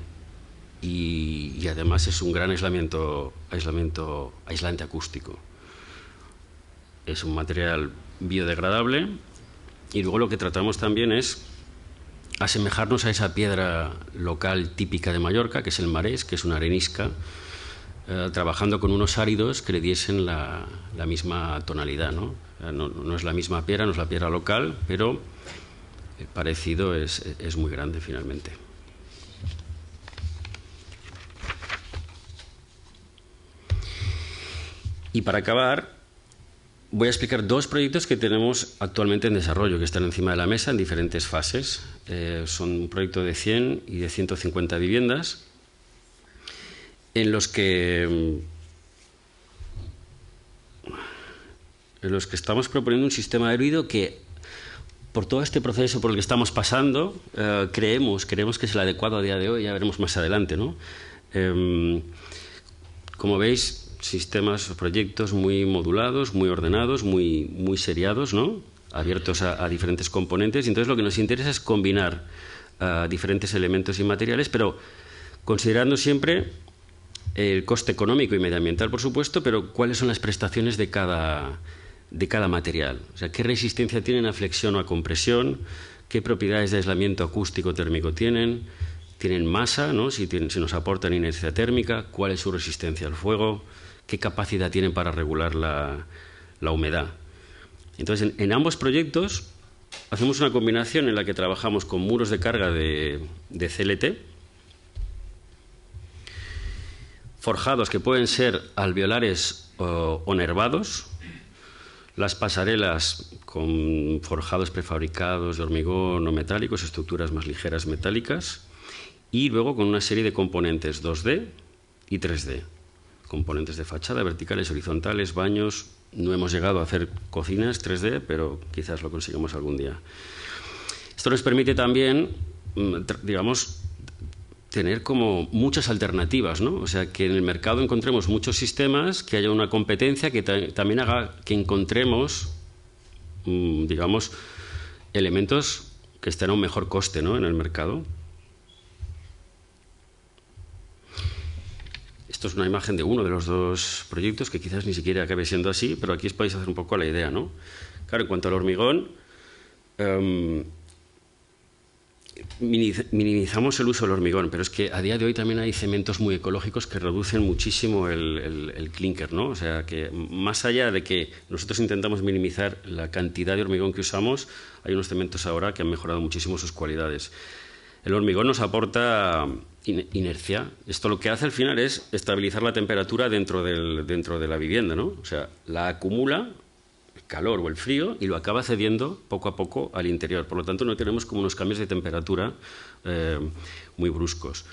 y además es un gran aislante acústico. Es un material biodegradable, y luego lo que tratamos también es asemejarnos a esa piedra local típica de Mallorca, que es el marés, que es una arenisca, trabajando con unos áridos que le diesen la misma tonalidad, ¿no? No es la misma piedra, no es la piedra local, pero el parecido es muy grande finalmente. Y para acabar, voy a explicar dos proyectos que tenemos actualmente en desarrollo, que están encima de la mesa en diferentes fases. Son un proyecto de 100 y de 150 viviendas, en los que estamos proponiendo un sistema de ruido que, por todo este proceso por el que estamos pasando, creemos que es el adecuado a día de hoy. Ya veremos más adelante, ¿no? Como veis, sistemas o proyectos muy modulados, muy ordenados, muy seriados, ¿no? Abiertos a diferentes componentes. Y entonces lo que nos interesa es combinar diferentes elementos y materiales, pero considerando siempre el coste económico y medioambiental, por supuesto, pero cuáles son las prestaciones de cada material. O sea, qué resistencia tienen a flexión o a compresión, qué propiedades de aislamiento acústico térmico tienen masa, ¿no? Si nos aportan inercia térmica, cuál es su resistencia al fuego, qué capacidad tienen para regular la humedad. Entonces, en ambos proyectos hacemos una combinación en la que trabajamos con muros de carga de CLT, forjados que pueden ser alveolares o nervados, las pasarelas con forjados prefabricados de hormigón o metálicos, estructuras más ligeras metálicas, y luego con una serie de componentes 2D y 3D. Componentes de fachada, verticales, horizontales, baños. No hemos llegado a hacer cocinas 3D, pero quizás lo consigamos algún día. Esto nos permite también, digamos, tener como muchas alternativas, ¿no? O sea, que en el mercado encontremos muchos sistemas, que haya una competencia que también haga que encontremos digamos, elementos que estén a un mejor coste, ¿no?, en el mercado. Esto es una imagen de uno de los dos proyectos, que quizás ni siquiera acabe siendo así, pero aquí os podéis hacer un poco la idea, ¿no? Claro, en cuanto al hormigón, minimizamos el uso del hormigón, pero es que a día de hoy también hay cementos muy ecológicos que reducen muchísimo el clinker, ¿no? O sea, que más allá de que nosotros intentamos minimizar la cantidad de hormigón que usamos, hay unos cementos ahora que han mejorado muchísimo sus cualidades. El hormigón nos aporta inercia. Esto lo que hace al final es estabilizar la temperatura dentro de la vivienda, ¿no? O sea, la acumula el calor o el frío y lo acaba cediendo poco a poco al interior. Por lo tanto, no tenemos como unos cambios de temperatura muy bruscos.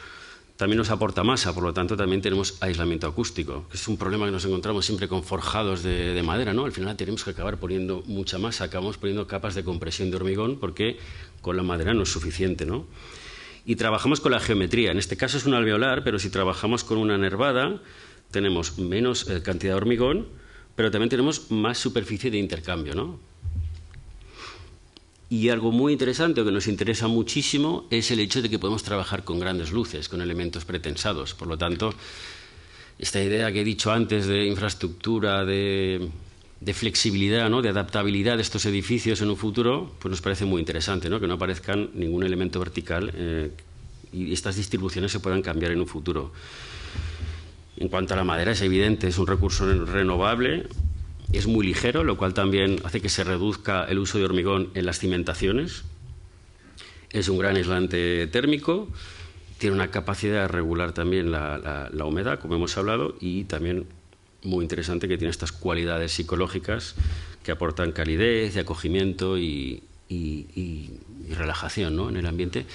También nos aporta masa, por lo tanto, también tenemos aislamiento acústico, que es un problema que nos encontramos siempre con forjados de madera, ¿no? Al final tenemos que acabar poniendo mucha masa, acabamos poniendo capas de compresión de hormigón porque con la madera no es suficiente, ¿no? Y trabajamos con la geometría. En este caso es un alveolar, pero si trabajamos con una nervada, tenemos menos cantidad de hormigón, pero también tenemos más superficie de intercambio, ¿no? Y algo muy interesante, o que nos interesa muchísimo, es el hecho de que podemos trabajar con grandes luces, con elementos pretensados. Por lo tanto, esta idea que he dicho antes de infraestructura, de flexibilidad, ¿no?, de adaptabilidad de estos edificios en un futuro, pues nos parece muy interesante, ¿no?, que no aparezcan ningún elemento vertical y estas distribuciones se puedan cambiar en un futuro. En cuanto a la madera, es evidente, es un recurso renovable, es muy ligero, lo cual también hace que se reduzca el uso de hormigón en las cimentaciones. Es un gran aislante térmico, tiene una capacidad de regular también la humedad, como hemos hablado, y también muy interesante que tiene estas cualidades psicológicas que aportan calidez y acogimiento y relajación, ¿no?, en el ambiente.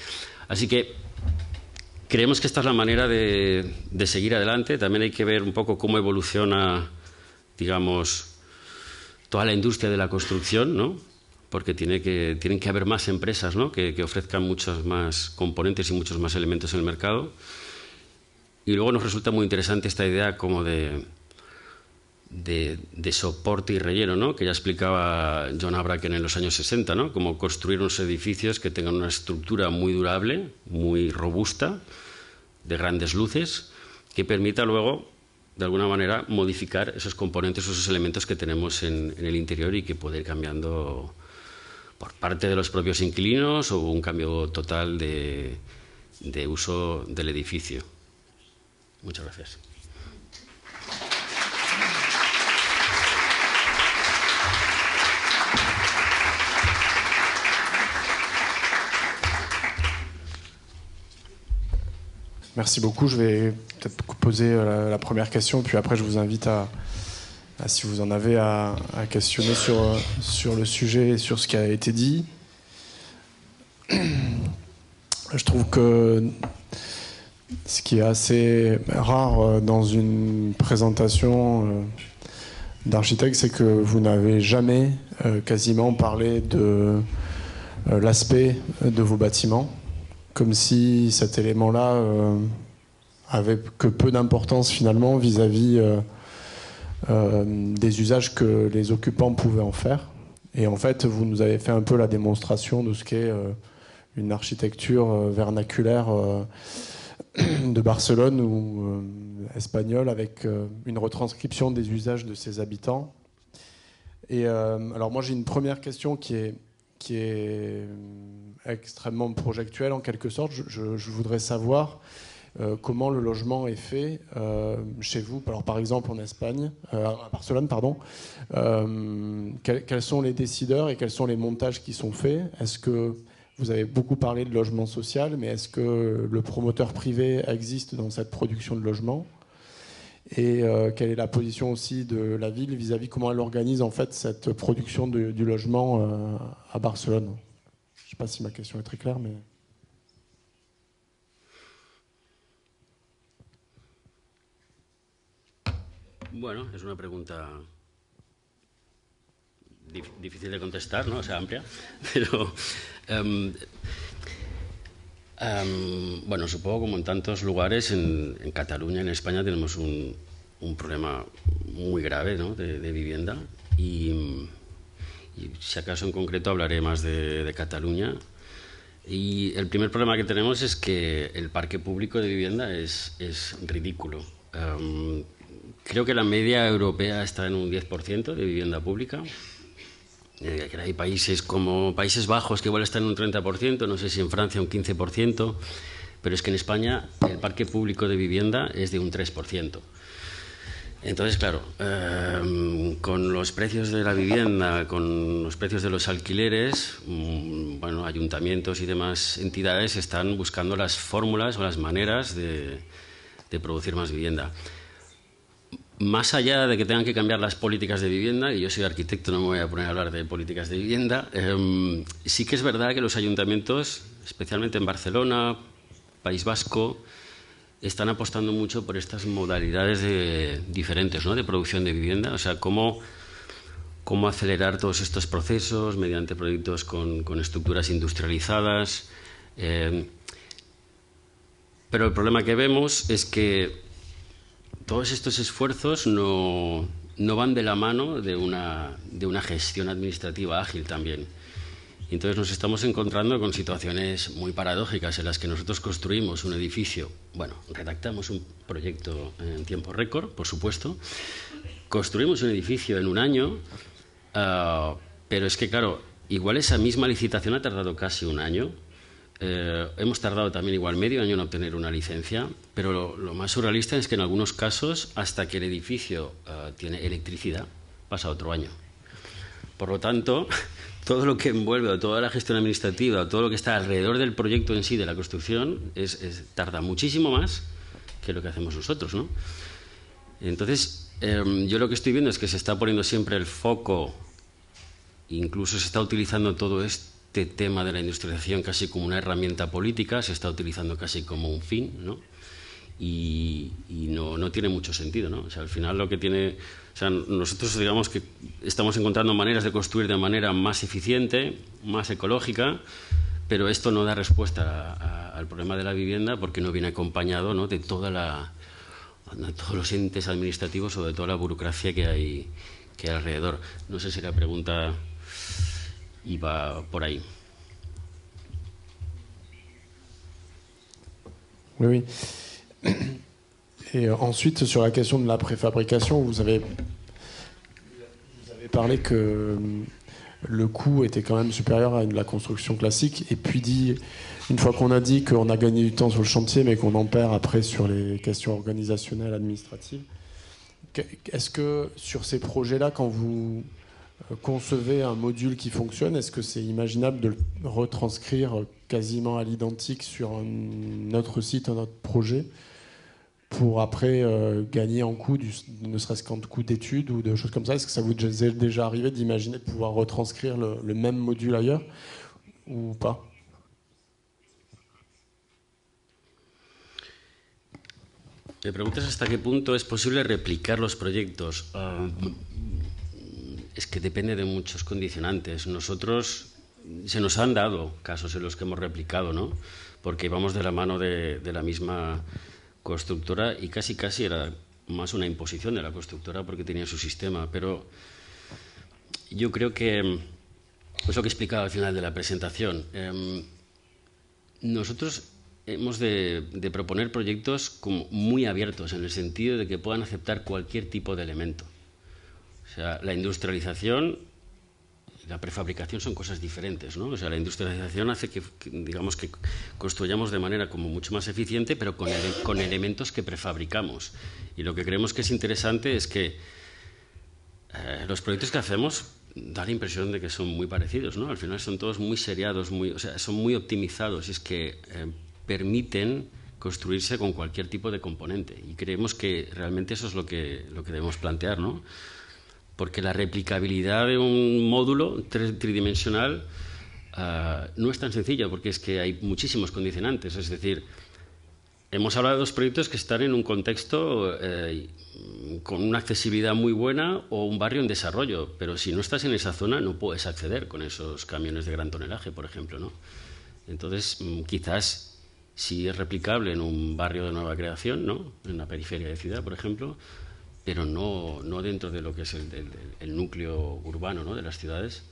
Así que creemos que esta es la manera de seguir adelante. También hay que ver un poco cómo evoluciona, digamos, toda la industria de la construcción, ¿no?, porque tienen que haber más empresas, ¿no?, que ofrezcan muchos más componentes y muchos más elementos en el mercado. Y luego nos resulta muy interesante esta idea como de soporte y relleno, ¿no?, que ya explicaba John Abraken en los años 60, ¿no?, como construir unos edificios que tengan una estructura muy durable, muy robusta, de grandes luces, que permita luego, de alguna manera, modificar esos componentes, esos elementos que tenemos en el interior y que puede ir cambiando por parte de los propios inquilinos o un cambio total de uso del edificio. Muchas gracias. Merci beaucoup. Je vais peut-être poser la première question, puis après je vous invite à si vous en avez, à questionner sur le sujet et sur ce qui a été dit. Je trouve que ce qui est assez rare dans une présentation d'architecte, c'est que vous n'avez jamais quasiment parlé de l'aspect de vos bâtiments, comme si cet élément-là avait que peu d'importance finalement vis-à-vis des usages que les occupants pouvaient en faire. Et en fait, vous nous avez fait un peu la démonstration de ce qu'est une architecture vernaculaire de Barcelone ou espagnole, avec une retranscription des usages de ses habitants. Et alors moi j'ai une première question qui est extrêmement projectuelle en quelque sorte. Je voudrais savoir comment le logement est fait chez vous. Alors par exemple en Espagne, à Barcelone, pardon. Quels sont les décideurs et quels sont les montages qui sont faits? Est-ce que vous avez beaucoup parlé de logement social, mais est-ce que le promoteur privé existe dans cette production de logement? Et quelle est la position aussi de la ville vis-à-vis comment elle organise en fait cette production du logement à Barcelone? Je ne sais pas si ma question est très claire, mais... Bueno, es una pregunta difícil de contestar, ¿no? O sea, amplia, pero bueno, supongo como en tantos lugares, en Cataluña, en España, tenemos un problema muy grave, ¿no?, de vivienda y y si acaso en concreto hablaré más de Cataluña. Y el primer problema que tenemos es que el parque público de vivienda es ridículo. Creo que la media europea está en un 10% de vivienda pública. Hay países como Países Bajos que igual están en un 30%, no sé si en Francia un 15%, pero es que en España el parque público de vivienda es de un 3%. Entonces, claro, con los precios de la vivienda, con los precios de los alquileres, bueno, ayuntamientos y demás entidades están buscando las fórmulas o las maneras de producir más vivienda. Más allá de que tengan que cambiar las políticas de vivienda, y yo soy arquitecto, no me voy a poner a hablar de políticas de vivienda, sí que es verdad que los ayuntamientos, especialmente en Barcelona, País Vasco, están apostando mucho por estas modalidades diferentes, ¿no?, de producción de vivienda. O sea, cómo acelerar todos estos procesos mediante proyectos con estructuras industrializadas. Pero el problema que vemos es que todos estos esfuerzos no van de la mano de una gestión administrativa ágil también. Entonces nos estamos encontrando con situaciones muy paradójicas en las que nosotros construimos un edificio, bueno, redactamos un proyecto en tiempo récord, por supuesto, construimos un edificio en un año, pero es que, claro, igual esa misma licitación ha tardado casi un año. Hemos tardado también igual medio año en obtener una licencia, pero lo más surrealista es que en algunos casos, hasta que el edificio tiene electricidad, pasa otro año. Por lo tanto, todo lo que envuelve, toda la gestión administrativa, todo lo que está alrededor del proyecto en sí, de la construcción, tarda muchísimo más que lo que hacemos nosotros, ¿no? Entonces, yo lo que estoy viendo es que se está poniendo siempre el foco, incluso se está utilizando todo este tema de la industrialización casi como una herramienta política, se está utilizando casi como un fin, ¿no? Y no tiene mucho sentido, ¿no? O sea, al final lo que tiene... O sea, nosotros digamos que estamos encontrando maneras de construir de manera más eficiente, más ecológica, pero esto no da respuesta al problema de la vivienda porque no viene acompañado, ¿no?, de todos los entes administrativos o de toda la burocracia que hay alrededor. No sé si la pregunta iba por ahí. Oui. Et ensuite, sur la question de la préfabrication, vous avez parlé que le coût était quand même supérieur à la construction classique, et puis une fois qu'on a dit qu'on a gagné du temps sur le chantier, mais qu'on en perd après sur les questions organisationnelles, administratives, est-ce que sur ces projets-là, quand vous concevez un module qui fonctionne, est-ce que c'est imaginable de le retranscrire quasiment à l'identique sur un autre site, un autre projet, pour après gagner en coût, ne serait-ce qu'en coût d'études ou de choses comme ça? Est-ce que ça vous est déjà arrivé d'imaginer de pouvoir retranscrire le même module ailleurs ou pas? Me preguntas hasta qué punto es posible replicar los proyectos. Es que depende de muchos condicionantes. Nosotros, se nos han dado casos en los que hemos replicado, ¿no? Porque íbamos de la mano de la misma constructora y casi era más una imposición de la constructora porque tenía su sistema, pero yo creo que es lo que he explicado al final de la presentación. Nosotros hemos de proponer proyectos como muy abiertos en el sentido de que puedan aceptar cualquier tipo de elemento. O sea, la industrialización y la prefabricación son cosas diferentes, ¿no? O sea, la industrialización hace que digamos que construyamos de manera como mucho más eficiente, pero con elementos que prefabricamos. Y lo que creemos que es interesante es que los proyectos que hacemos da la impresión de que son muy parecidos, ¿no? Al final son todos muy seriados, o sea, son muy optimizados, y es que permiten construirse con cualquier tipo de componente. Y creemos que realmente eso es lo que debemos plantear, ¿no? Porque la replicabilidad de un módulo tridimensional no es tan sencilla, porque es que hay muchísimos condicionantes. Es decir, hemos hablado de dos proyectos que están en un contexto con una accesibilidad muy buena o un barrio en desarrollo, pero si no estás en esa zona no puedes acceder con esos camiones de gran tonelaje, por ejemplo, ¿no? Entonces, quizás sí es replicable en un barrio de nueva creación, ¿no?, en la periferia de ciudad, por ejemplo, pero no dentro de lo que es el núcleo urbano, ¿no?, de las ciudades.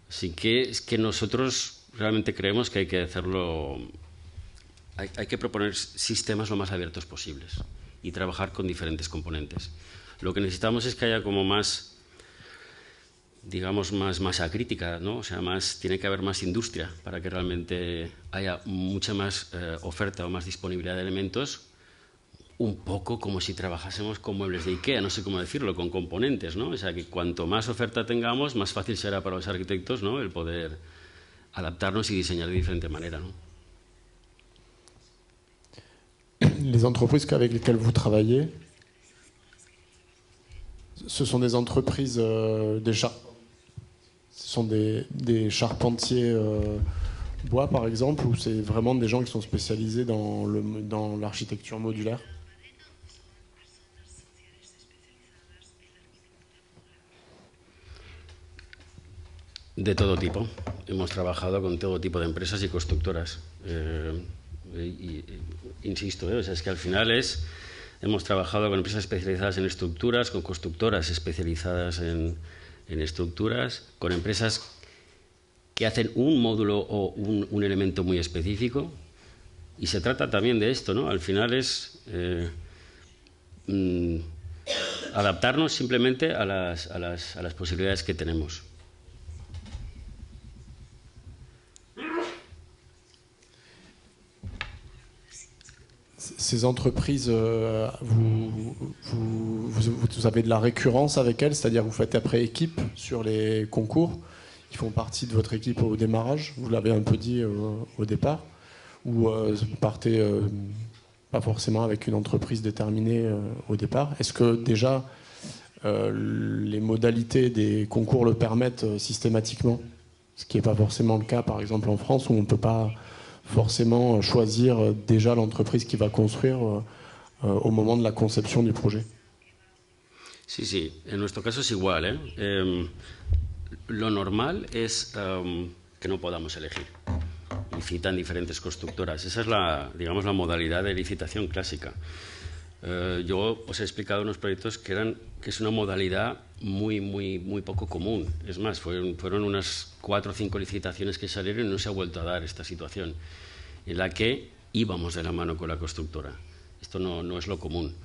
Así que es que nosotros realmente creemos que hay que hacerlo, hay que proponer sistemas lo más abiertos posibles y trabajar con diferentes componentes. Lo que necesitamos es que haya como más, digamos, más masa crítica, ¿no? O sea, tiene que haber más industria para que realmente haya mucha más oferta o más disponibilidad de elementos, un poco como si trabajásemos con muebles de IKEA, no sé cómo decirlo, con componentes, ¿no? O sea, que cuanto más oferta tengamos, más fácil será para los arquitectos, ¿no?, el poder adaptarnos y diseñar de diferente manera, ¿no? Les entreprises avec lesquelles vous travaillez, ce sont des entreprises, ce sont des charpentiers bois, par exemple, ou c'est vraiment des gens qui sont spécialisés dans l'architecture modulaire? De todo tipo. Hemos trabajado con todo tipo de empresas y constructoras. Insisto, o sea, es que al final hemos trabajado con empresas especializadas en estructuras, con constructoras especializadas en estructuras, con empresas que hacen un módulo o un elemento muy específico. Y se trata también de esto, ¿no? Al final es adaptarnos simplemente a las posibilidades que tenemos. Ces entreprises, vous avez de la récurrence avec elles, c'est-à-dire vous faites après équipe sur les concours, ils font partie de votre équipe au démarrage, vous l'avez un peu dit au départ, ou vous partez pas forcément avec une entreprise déterminée au départ. Est-ce que déjà les modalités des concours le permettent systématiquement, ce qui n'est pas forcément le cas par exemple en France, où on ne peut pas forcément choisir déjà l'entreprise qui va construire au moment de la conception du projet? Sí, sí, en nuestro caso es igual, ¿eh? Lo normal es que no podamos elegir. Licitan diferentes constructoras. Esa es digamos, la modalidad de licitación clásica. Yo os he explicado unos proyectos que es una modalidad muy poco común. Es más, fueron unas 4 o 5 licitaciones que salieron y no se ha vuelto a dar esta situación en la que íbamos de la mano con la constructora. Esto no es lo común.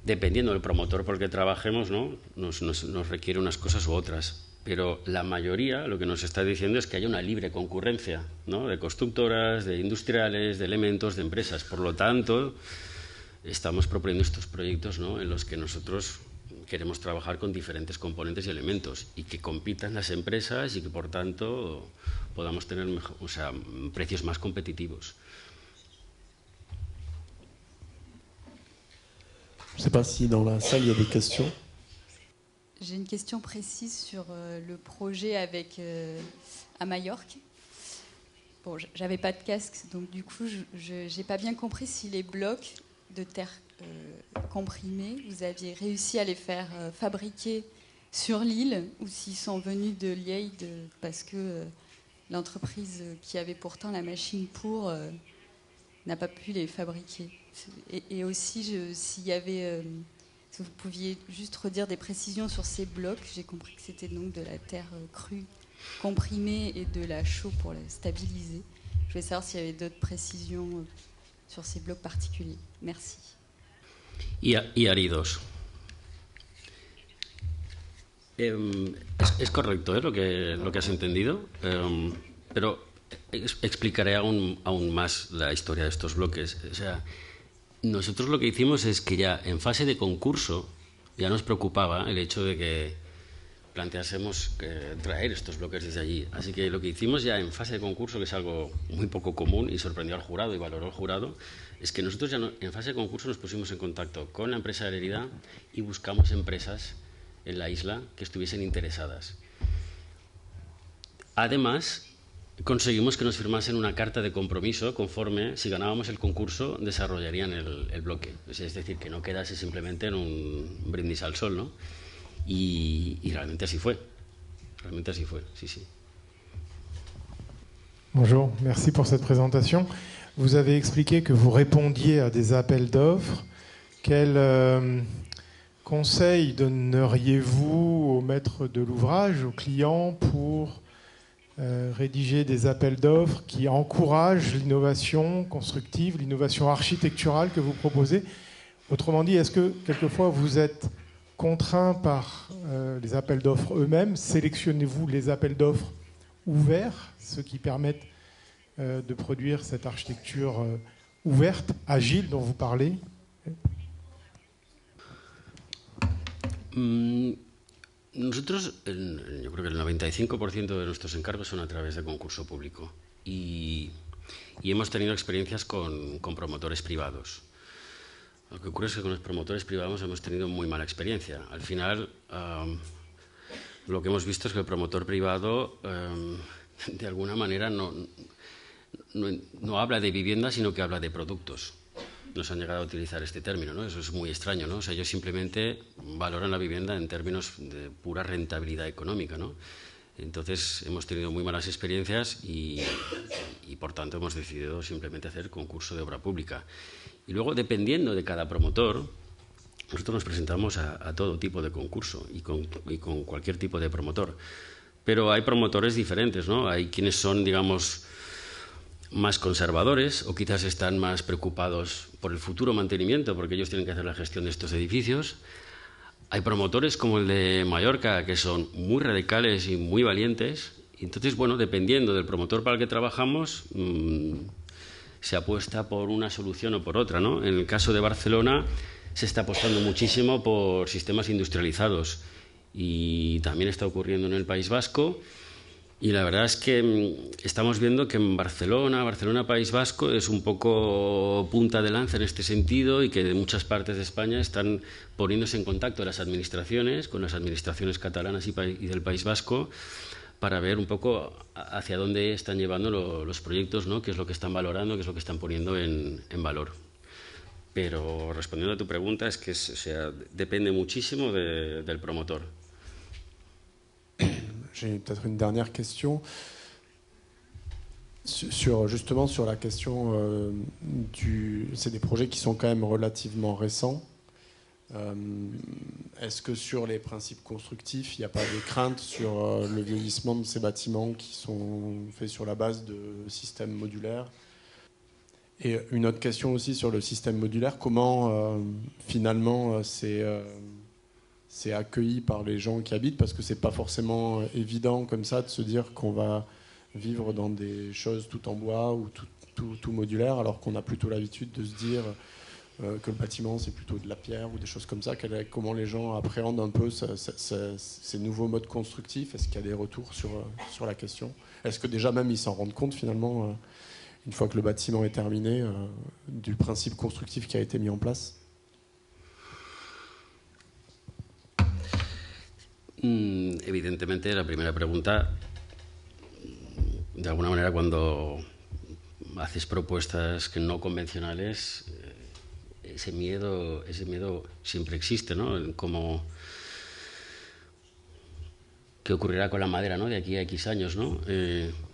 Dependiendo del promotor por el que trabajemos, ¿no?, nos requiere unas cosas u otras. Pero la mayoría lo que nos está diciendo es que haya una libre concurrencia, ¿no?, de constructoras, de industriales, de elementos, de empresas. Por lo tanto, estamos proponiendo estos proyectos, ¿no?, en los que nosotros queremos trabajar con diferentes componentes y elementos y que compitan las empresas y que, por tanto, podamos tener precios más competitivos. Je ne sais pas si dans la salle il y a des questions. J'ai une question précise sur le projet à Majorque. Bon, j'avais pas de casque, donc du coup, je n'ai pas bien compris si les blocs de terre comprimés, vous aviez réussi à les faire fabriquer sur l'île ou s'ils sont venus de Liège parce que l'entreprise qui avait pourtant la machine pour n'a pas pu les fabriquer. Et aussi, s'il y avait, si vous pouviez juste redire des précisions sur ces blocs. J'ai compris que c'était donc de la terre crue comprimée et de la chaux pour la stabiliser. Je voulais savoir s'il y avait d'autres précisions sur ces blocs particuliers. Merci. Y áridos. Es correcto, lo que has entendido, pero explicaré aún más la historia de estos bloques. O sea, nosotros lo que hicimos es que ya en fase de concurso ya nos preocupaba el hecho de que planteásemos traer estos bloques desde allí. Así que lo que hicimos ya en fase de concurso, que es algo muy poco común y sorprendió al jurado y valoró al jurado, es que nosotros ya en fase de concurso nos pusimos en contacto con la empresa de Lerida y buscamos empresas en la isla que estuviesen interesadas. Además, conseguimos que nos firmasen una carta de compromiso conforme, si ganábamos el concurso, desarrollarían el bloque. Es decir, que no quedase simplemente en un brindis al sol, ¿no? Y realmente así fue. Realmente así fue, sí, sí. Bonjour, merci pour cette présentation. Vous avez expliqué que vous répondiez à des appels d'offres. conseils donneriez-vous au maître de l'ouvrage, au client, pour rédiger des appels d'offres qui encouragent l'innovation constructive, l'innovation architecturale que vous proposez? Autrement dit, est-ce que quelquefois vous êtes contraint par les appels d'offres eux-mêmes? Sélectionnez-vous les appels d'offres ouverts, ceux qui permettent de produire cette architecture ouverte, agile dont vous parlez? Nosotros, yo creo que el 95% de nuestros encargos son a través de concurso público y hemos tenido experiencias con promotores privados. Lo que ocurre es que con los promotores privados hemos tenido muy mala experiencia. Al final, lo que hemos visto es que el promotor privado, de alguna manera, no habla de vivienda, sino que habla de productos. Nos han llegado a utilizar este término, ¿no? Eso es muy extraño, ¿no? O sea, ellos simplemente valoran la vivienda en términos de pura rentabilidad económica, ¿no? Entonces hemos tenido muy malas experiencias y por tanto hemos decidido simplemente hacer concurso de obra pública. Y luego, dependiendo de cada promotor, nosotros nos presentamos a todo tipo de concurso y con cualquier tipo de promotor. Pero hay promotores diferentes, ¿no? Hay quienes son, digamos, más conservadores o quizás están más preocupados por el futuro mantenimiento porque ellos tienen que hacer la gestión de estos edificios. Hay promotores como el de Mallorca que son muy radicales y muy valientes. Entonces, bueno, dependiendo del promotor para el que trabajamos, se apuesta por una solución o por otra, ¿no? En el caso de Barcelona se está apostando muchísimo por sistemas industrializados y también está ocurriendo en el País Vasco. Y la verdad es que estamos viendo que en Barcelona, País Vasco, es un poco punta de lanza en este sentido y que de muchas partes de España están poniéndose en contacto las administraciones con las administraciones catalanas y del País Vasco para ver un poco hacia dónde están llevando los proyectos, ¿no? Qué es lo que están valorando, qué es lo que están poniendo en valor. Pero respondiendo a tu pregunta, es que depende muchísimo del promotor. J'ai peut-être une dernière question justement sur la question c'est des projets qui sont quand même relativement récents. Est-ce que sur les principes constructifs, il n'y a pas des craintes sur le vieillissement de ces bâtiments qui sont faits sur la base de systèmes modulaires? Et une autre question aussi sur le système modulaire, comment finalement c'est accueilli par les gens qui habitent, parce que c'est pas forcément évident comme ça de se dire qu'on va vivre dans des choses tout en bois ou tout modulaire, alors qu'on a plutôt l'habitude de se dire que le bâtiment c'est plutôt de la pierre ou des choses comme ça. Comment les gens appréhendent un peu ces nouveaux modes constructifs? Est-ce qu'il y a des retours sur la question? Est-ce que déjà même ils s'en rendent compte finalement, une fois que le bâtiment est terminé, du principe constructif qui a été mis en place? Evidentemente, la primera pregunta, de alguna manera, cuando haces propuestas que no convencionales, ese miedo siempre existe, ¿no? Como qué ocurrirá con la madera, ¿no? De aquí a X años, ¿no?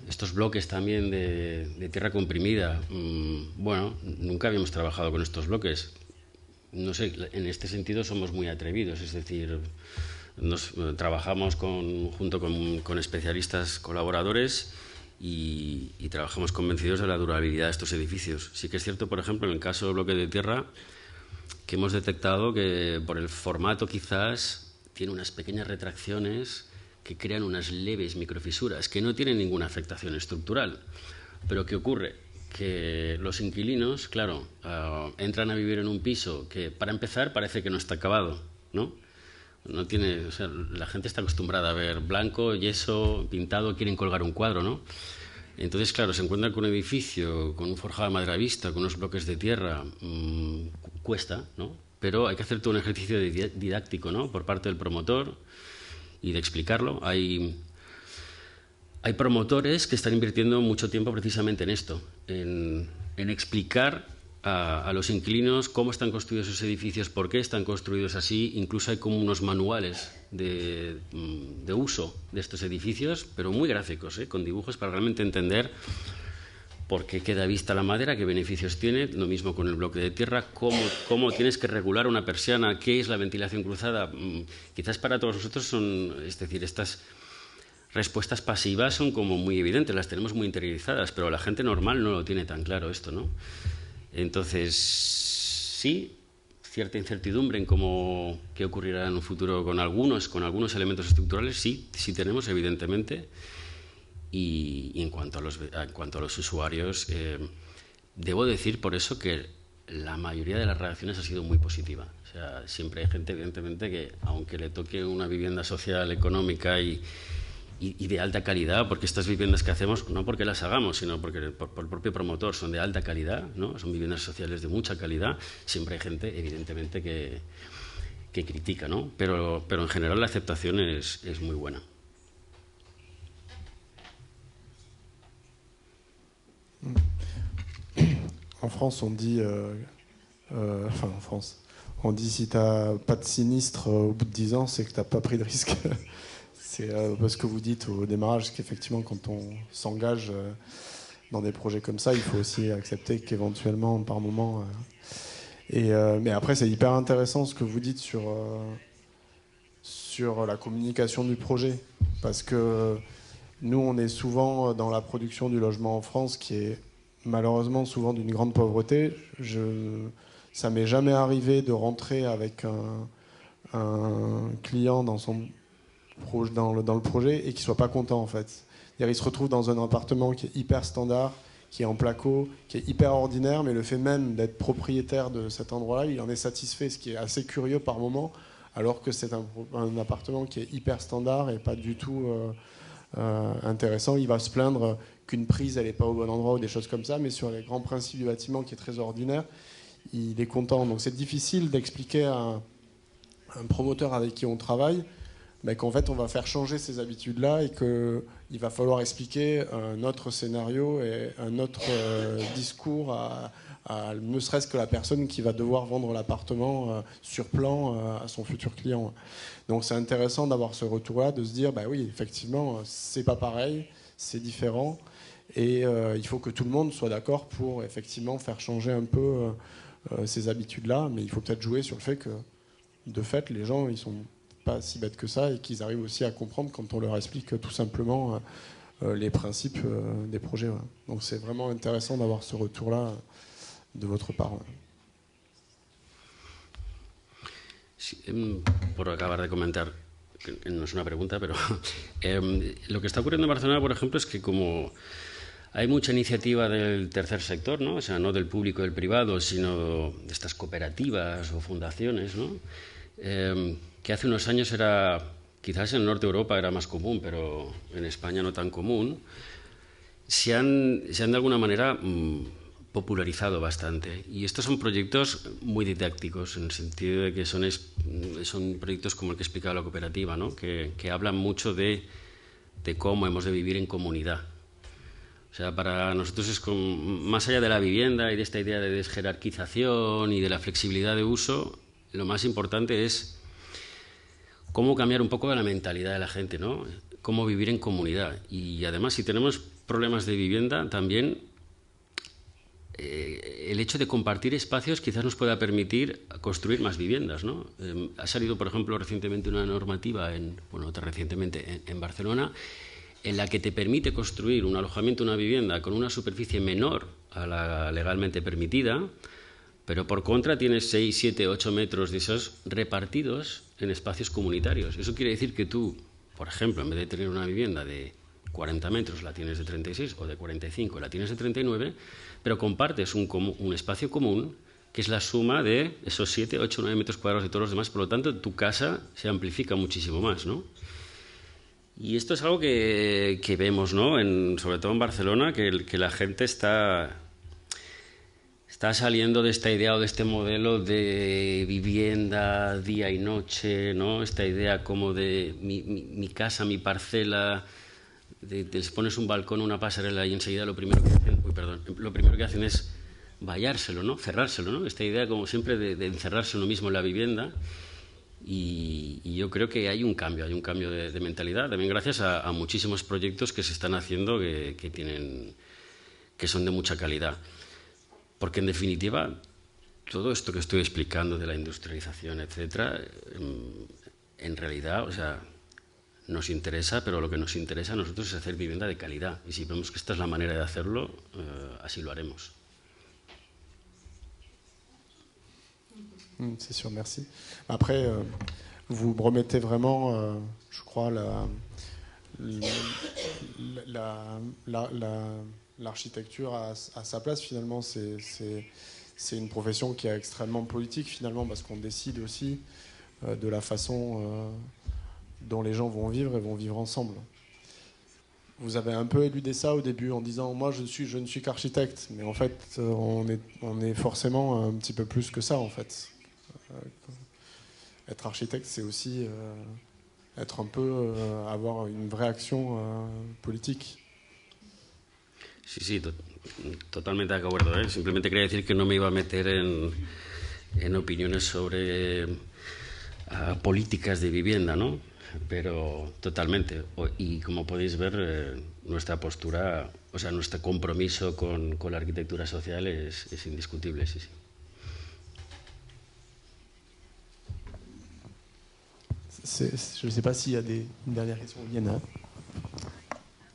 Estos bloques también de tierra comprimida, bueno, nunca habíamos trabajado con estos bloques. No sé, en este sentido somos muy atrevidos, es decir, trabajamos junto con especialistas colaboradores y trabajamos convencidos de la durabilidad de estos edificios. Sí que es cierto, por ejemplo, en el caso del bloque de tierra, que hemos detectado que por el formato quizás tiene unas pequeñas retracciones que crean unas leves microfisuras que no tienen ninguna afectación estructural. Pero ¿qué ocurre? Que los inquilinos, claro, entran a vivir en un piso que, para empezar, parece que no está acabado, ¿no? No tiene, o sea, la gente está acostumbrada a ver blanco, yeso, pintado, quieren colgar un cuadro, ¿no? Entonces, claro, se encuentran con un edificio, con un forjado de madera vista, con unos bloques de tierra, cuesta, ¿no? Pero hay que hacer todo un ejercicio didáctico, ¿no? Por parte del promotor y de explicarlo. Hay promotores que están invirtiendo mucho tiempo precisamente en esto, en explicar a los inquilinos cómo están construidos esos edificios, por qué están construidos así. Incluso hay como unos manuales de uso de estos edificios, pero muy gráficos, con dibujos para realmente entender por qué queda vista la madera, qué beneficios tiene, lo mismo con el bloque de tierra, cómo tienes que regular una persiana, qué es la ventilación cruzada. Quizás para todos nosotros son, es decir, estas respuestas pasivas son como muy evidentes, las tenemos muy interiorizadas, pero la gente normal no lo tiene tan claro esto, ¿no? Entonces, sí, cierta incertidumbre en qué ocurrirá en un futuro con algunos elementos estructurales, sí tenemos, evidentemente. Y en cuanto a los usuarios, debo decir por eso que la mayoría de las reacciones ha sido muy positiva. O sea, siempre hay gente, evidentemente, que aunque le toque una vivienda social, económica y de alta calidad, porque estas viviendas que hacemos, no porque las hagamos, sino porque por el propio promotor son de alta calidad, ¿no? Son viviendas sociales de mucha calidad, siempre hay gente, evidentemente, que critica, ¿no? Pero en general la aceptación es muy buena. En France, on dit, en France, on dit si tu n'as pas de sinistre au bout de 10 ans, c'est que tu n'as pas pris de risque. C'est ce que vous dites au démarrage, qu'effectivement, quand on s'engage dans des projets comme ça, il faut aussi accepter qu'éventuellement, par moment... mais après, c'est hyper intéressant ce que vous dites sur la communication du projet. Parce que nous, on est souvent dans la production du logement en France qui est malheureusement souvent d'une grande pauvreté. Ça m'est jamais arrivé de rentrer avec un client dans le projet et qu'il soit pas content en fait. Il se retrouve dans un appartement qui est hyper standard, qui est en placo, qui est hyper ordinaire, mais le fait même d'être propriétaire de cet endroit-là, il en est satisfait, ce qui est assez curieux par moment, alors que c'est un appartement qui est hyper standard et pas du tout intéressant. Il va se plaindre qu'une prise elle n'est pas au bon endroit ou des choses comme ça, mais sur les grands principes du bâtiment qui est très ordinaire, il est content. Donc c'est difficile d'expliquer à un promoteur avec qui on travaille qu'en fait on va faire changer ces habitudes-là et qu'il va falloir expliquer un autre scénario et un autre discours à ne serait-ce que la personne qui va devoir vendre l'appartement sur plan à son futur client. Donc c'est intéressant d'avoir ce retour-là, de se dire, bah oui, effectivement, c'est pas pareil, c'est différent, et il faut que tout le monde soit d'accord pour effectivement faire changer un peu ces habitudes-là, mais il faut peut-être jouer sur le fait que, de fait, les gens, ils sont pas si bêtes que ça et qu'ils arrivent aussi à comprendre quand on leur explique tout simplement les principes des projets. Ouais. Donc c'est vraiment intéressant d'avoir ce retour-là de votre part. Ouais. Sí, por acabar de comentar, que no es una pregunta, pero lo que está ocurriendo en Barcelona, por ejemplo, es que como hay mucha iniciativa del tercer sector, ¿no? O sea, no del público y del privado, sino de estas cooperativas o fundaciones, ¿no? Que hace unos años era, quizás en el norte de Europa era más común, pero en España no tan común, se han de alguna manera popularizado bastante. Y estos son proyectos muy didácticos, en el sentido de que son proyectos como el que explicaba la cooperativa, ¿no? que hablan mucho de cómo hemos de vivir en comunidad. O sea, para nosotros es más allá de la vivienda y de esta idea de desjerarquización y de la flexibilidad de uso, lo más importante es cómo cambiar un poco la mentalidad de la gente, ¿no? Cómo vivir en comunidad. Y además, si tenemos problemas de vivienda, también el hecho de compartir espacios quizás nos pueda permitir construir más viviendas, ¿no? Ha salido, por ejemplo, recientemente una normativa, en Barcelona, en la que te permite construir un alojamiento, una vivienda, con una superficie menor a la legalmente permitida, pero por contra tienes 6, 7, 8 metros de esos repartidos en espacios comunitarios. Eso quiere decir que tú, por ejemplo, en vez de tener una vivienda de 40 metros, la tienes de 36, o de 45, la tienes de 39, pero compartes un espacio común que es la suma de esos 7, 8, 9 metros cuadrados de todos los demás. Por lo tanto, tu casa se amplifica muchísimo más, ¿no? Y esto es algo que vemos, ¿no? Sobre todo en Barcelona, que la gente está saliendo de esta idea o de este modelo de vivienda día y noche, ¿no? Esta idea como de mi casa, mi parcela, les pones un balcón, una pasarela y enseguida lo primero que hacen es vallárselo, ¿no? Cerrárselo, ¿no? Esta idea como siempre de encerrarse uno mismo en la vivienda. Y yo creo que hay un cambio de mentalidad, también gracias a muchísimos proyectos que se están haciendo que que son de mucha calidad. Porque en definitiva, todo esto que estoy explicando de la industrialización, etcétera, en realidad, o sea, nos interesa, pero lo que nos interesa a nosotros es hacer vivienda de calidad. Y si vemos que esta es la manera de hacerlo, así lo haremos. C'est sûr, merci. Après, vous remettez vraiment, je crois, l'architecture à sa place. Finalement, c'est une profession qui est extrêmement politique, finalement, parce qu'on décide aussi de la façon dont les gens vont vivre et vont vivre ensemble. Vous avez un peu éludé ça au début en disant « moi, je ne suis qu'architecte », mais en fait, on est forcément un petit peu plus que ça, en fait. Être architecte, c'est aussi être un peu, avoir une vraie action politique. Sí, totalmente de acuerdo, ¿eh? Simplemente quería decir que no me iba a meter en opiniones sobre políticas de vivienda, ¿no? Pero totalmente. Y como podéis ver, nuestra postura, o sea, nuestro compromiso con la arquitectura social es indiscutible, sí, sí. Je ne sais pas s'il y a une dernière question. Yana.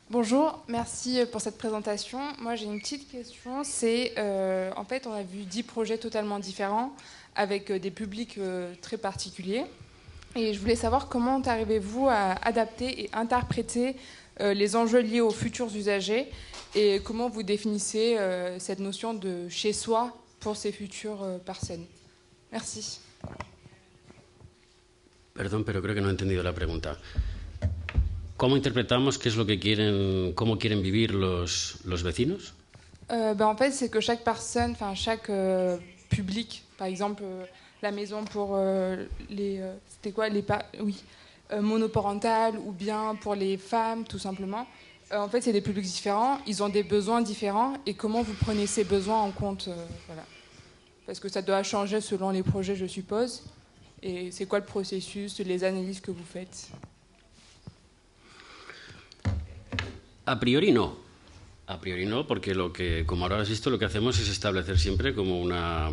Bonjour, merci pour cette présentation. Moi, j'ai une petite question. C'est, en fait, on a vu 10 projets totalement différents avec des publics très particuliers. Et je voulais savoir comment arrivez-vous à adapter et interpréter les enjeux liés aux futurs usagers et comment vous définissez cette notion de chez-soi pour ces futures personnes. Merci. Perdón, pero creo que no he entendido la pregunta. ¿Cómo interpretamos qué es lo que quieren, cómo quieren vivir los vecinos? En fait, c'est que chaque personne, enfin chaque public, par exemple la maison pour c'était quoi monoparentales ou bien pour les femmes, tout simplement. En fait, c'est des publics différents, ils ont des besoins différents et comment vous prenez ces besoins en compte, voilà. Parce que ça doit changer selon les projets, je suppose. Et c'est quoi le processus, les analyses que vous faites? A priori no. A priori no, porque como ahora has visto, lo que hacemos es establecer siempre como una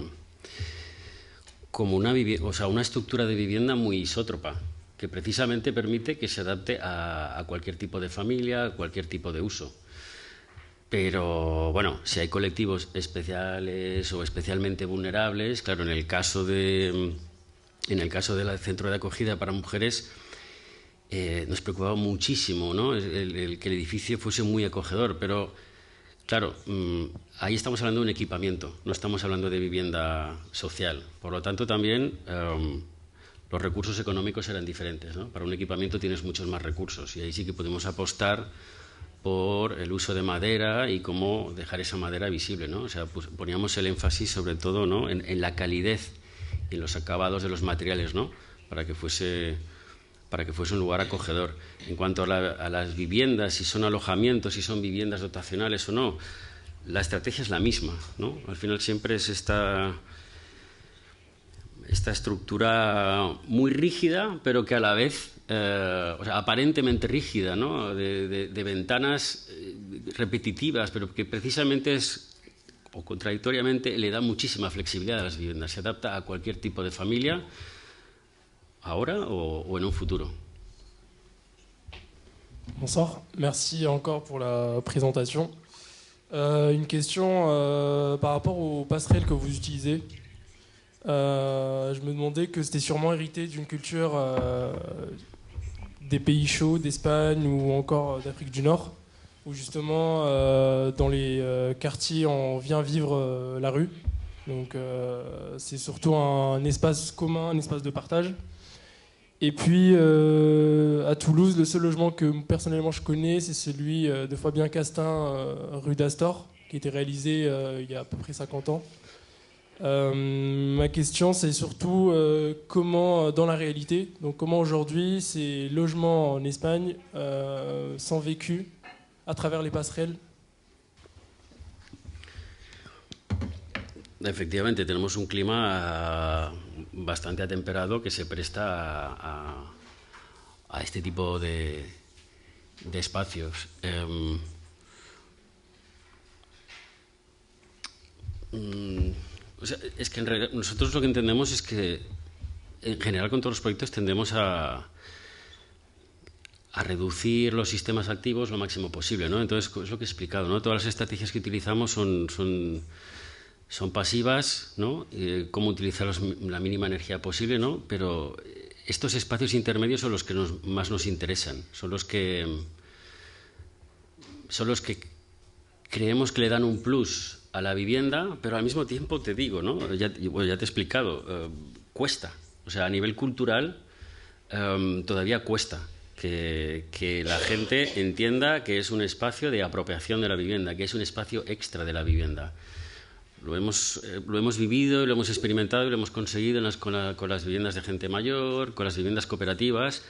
estructura de vivienda muy isótropa, que precisamente permite que se adapte a cualquier tipo de familia, a cualquier tipo de uso. Pero bueno, si hay colectivos especiales o especialmente vulnerables, claro, en el caso del centro de acogida para mujeres, nos preocupaba muchísimo, ¿no? Que el edificio fuese muy acogedor, pero claro, ahí estamos hablando de un equipamiento, no estamos hablando de vivienda social. Por lo tanto, también los recursos económicos eran diferentes, ¿no? Para un equipamiento tienes muchos más recursos y ahí sí que podemos apostar por el uso de madera y cómo dejar esa madera visible, ¿no? O sea, pues poníamos el énfasis sobre todo, ¿no? en la calidez y en los acabados de los materiales, ¿no? Para que fuese un lugar acogedor. En cuanto a las viviendas, si son alojamientos, si son viviendas dotacionales o no, la estrategia es la misma, ¿no? Al final siempre es esta estructura muy rígida, pero que a la vez, aparentemente rígida, ¿no? De ventanas repetitivas, pero que precisamente o contradictoriamente le da muchísima flexibilidad a las viviendas. Se adapta a cualquier tipo de familia, ahora o en un futuro. Bonsoir, merci encore pour la présentation. Une question par rapport aux passerelles que vous utilisez. Je me demandais que c'était sûrement hérité d'une culture des pays chauds, d'Espagne ou encore d'Afrique du Nord, où justement dans les quartiers on vient vivre la rue. Donc c'est surtout un espace commun, un espace de partage. Et puis à Toulouse, le seul logement que personnellement je connais, c'est celui de Fabien Castin, rue d'Astor, qui a été réalisé il y a à peu près 50 ans. Ma question, c'est surtout comment, dans la réalité, donc comment aujourd'hui ces logements en Espagne sont vécus à travers les passerelles. Efectivamente, tenemos un clima bastante atemperado que se presta a este tipo de espacios. O sea, es que en realidad nosotros lo que entendemos es que en general con todos los proyectos tendemos a reducir los sistemas activos lo máximo posible, ¿no? Entonces, es lo que he explicado, ¿no? Todas las estrategias que utilizamos son pasivas, ¿no? Cómo utilizar la mínima energía posible, ¿no? Pero estos espacios intermedios son los que más nos interesan, son los que creemos que le dan un plus a la vivienda, pero al mismo tiempo te digo, ¿no? Ya te he explicado, cuesta. O sea, a nivel cultural todavía cuesta que la gente entienda que es un espacio de apropiación de la vivienda, que es un espacio extra de la vivienda. Lo hemos vivido y lo hemos experimentado y lo hemos conseguido con las viviendas de gente mayor, con las viviendas cooperativas.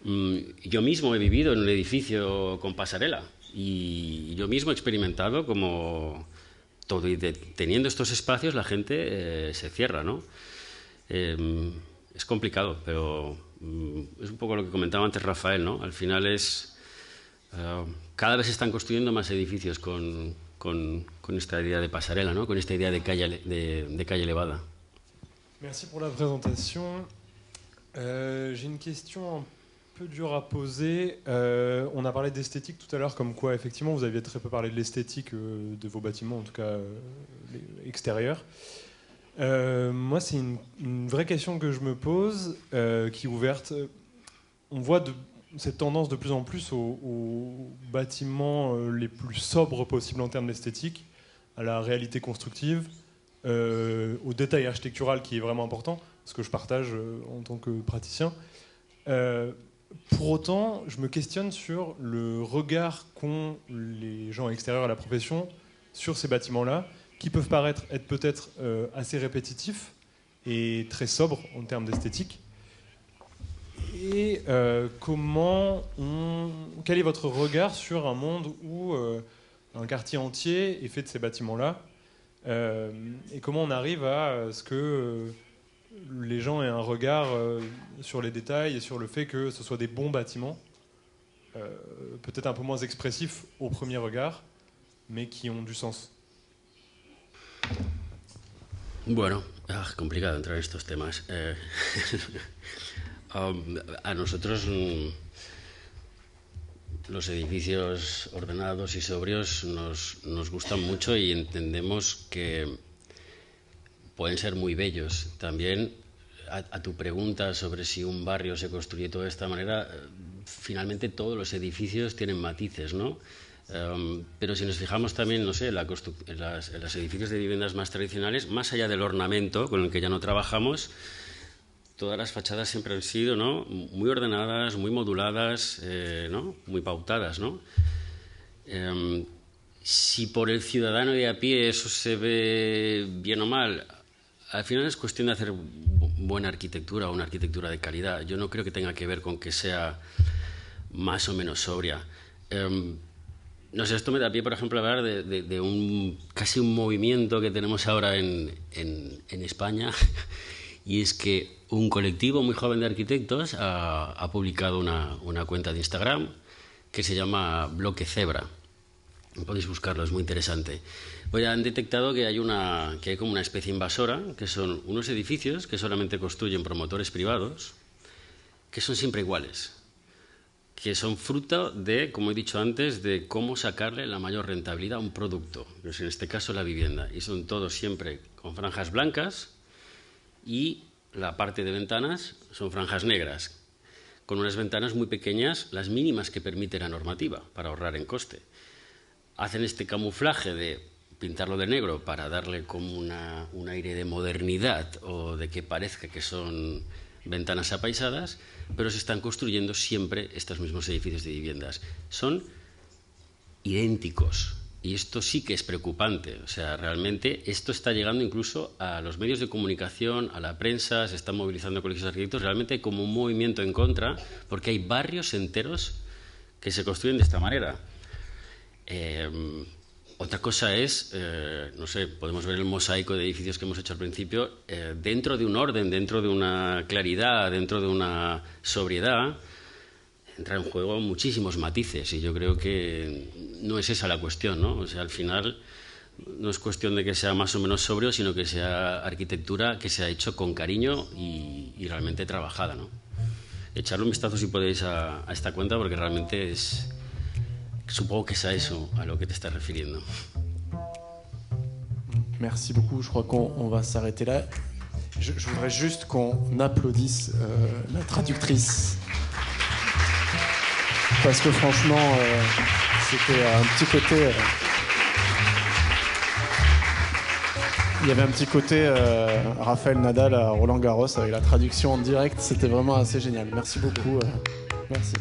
Yo mismo he vivido en un edificio con pasarela y yo mismo he experimentado como todo, y teniendo estos espacios la gente se cierra, ¿no? Es complicado, pero es un poco lo que comentaba antes Rafael, ¿no? Al final cada vez se están construyendo más edificios con esta idea de pasarela, ¿no? Con esta idea de calle elevada. Merci pour la présentation. J'ai une question un peu dure à poser. On a parlé d'esthétique tout à l'heure, comme quoi effectivement vous aviez très peu parlé de l'esthétique de vos bâtiments, en tout cas extérieurs. Moi, c'est une vraie question que je me pose, qui est ouverte. On voit cette tendance de plus en plus aux bâtiments les plus sobres possibles en termes d'esthétique, à la réalité constructive, au détail architectural qui est vraiment important, ce que je partage en tant que praticien. Pour autant, je me questionne sur le regard qu'ont les gens extérieurs à la profession sur ces bâtiments-là, qui peuvent être peut-être assez répétitifs et très sobres en termes d'esthétique. Et quel est votre regard sur un monde où un quartier entier est fait de ces bâtiments-là, et comment on arrive à ce que les gens aient un regard sur les détails et sur le fait que ce soit des bons bâtiments, peut-être un peu moins expressifs au premier regard, mais qui ont du sens. Bueno, complicado entrar en estos temas. A nosotros los edificios ordenados y sobrios nos gustan mucho y entendemos que pueden ser muy bellos. También a tu pregunta sobre si un barrio se construye todo de esta manera, finalmente todos los edificios tienen matices, ¿no? Pero si nos fijamos también, no sé, en los edificios de viviendas más tradicionales, más allá del ornamento con el que ya no trabajamos, todas las fachadas siempre han sido, ¿no?, muy ordenadas, muy moduladas, ¿no?, muy pautadas, ¿no? Si por el ciudadano de a pie eso se ve bien o mal, al final es cuestión de hacer buena arquitectura o una arquitectura de calidad. Yo no creo que tenga que ver con que sea más o menos sobria. No sé, esto me da pie, por ejemplo, a hablar de casi un movimiento que tenemos ahora en España, y es que un colectivo muy joven de arquitectos ha publicado una cuenta de Instagram que se llama Bloque Zebra. Podéis buscarlo, es muy interesante. Pues han detectado que hay como una especie invasora, que son unos edificios que solamente construyen promotores privados, que son siempre iguales, que son fruto de, como he dicho antes, de cómo sacarle la mayor rentabilidad a un producto, que es en este caso la vivienda. Y son todos siempre con franjas blancas y la parte de ventanas son franjas negras, con unas ventanas muy pequeñas, las mínimas que permite la normativa, para ahorrar en coste. Hacen este camuflaje de pintarlo de negro para darle como un aire de modernidad o de que parezca que son ventanas apaisadas, pero se están construyendo siempre estos mismos edificios de viviendas. Son idénticos. Y esto sí que es preocupante. O sea, realmente esto está llegando incluso a los medios de comunicación, a la prensa, se están movilizando colegios de arquitectos. Realmente hay como un movimiento en contra, porque hay barrios enteros que se construyen de esta manera. Otra cosa es, no sé, podemos ver el mosaico de edificios que hemos hecho al principio, dentro de un orden, dentro de una claridad, dentro de una sobriedad, entra en juego muchísimos matices, y yo creo que no es esa la cuestión, ¿no? O sea, al final no es cuestión de que sea más o menos sobrio, sino que sea arquitectura que se ha hecho con cariño y realmente trabajada, ¿no? Echarle un vistazo si podéis a esta cuenta, porque realmente es, supongo que es a eso a lo que te estás refiriendo. Merci beaucoup, je crois qu'on va s'arrêter là. Je voudrais juste qu'on applaudisse la traductrice. Parce que franchement, c'était un petit côté... il y avait un petit côté Rafael Nadal à Roland Garros avec la traduction en direct. C'était vraiment assez génial. Merci beaucoup. Merci.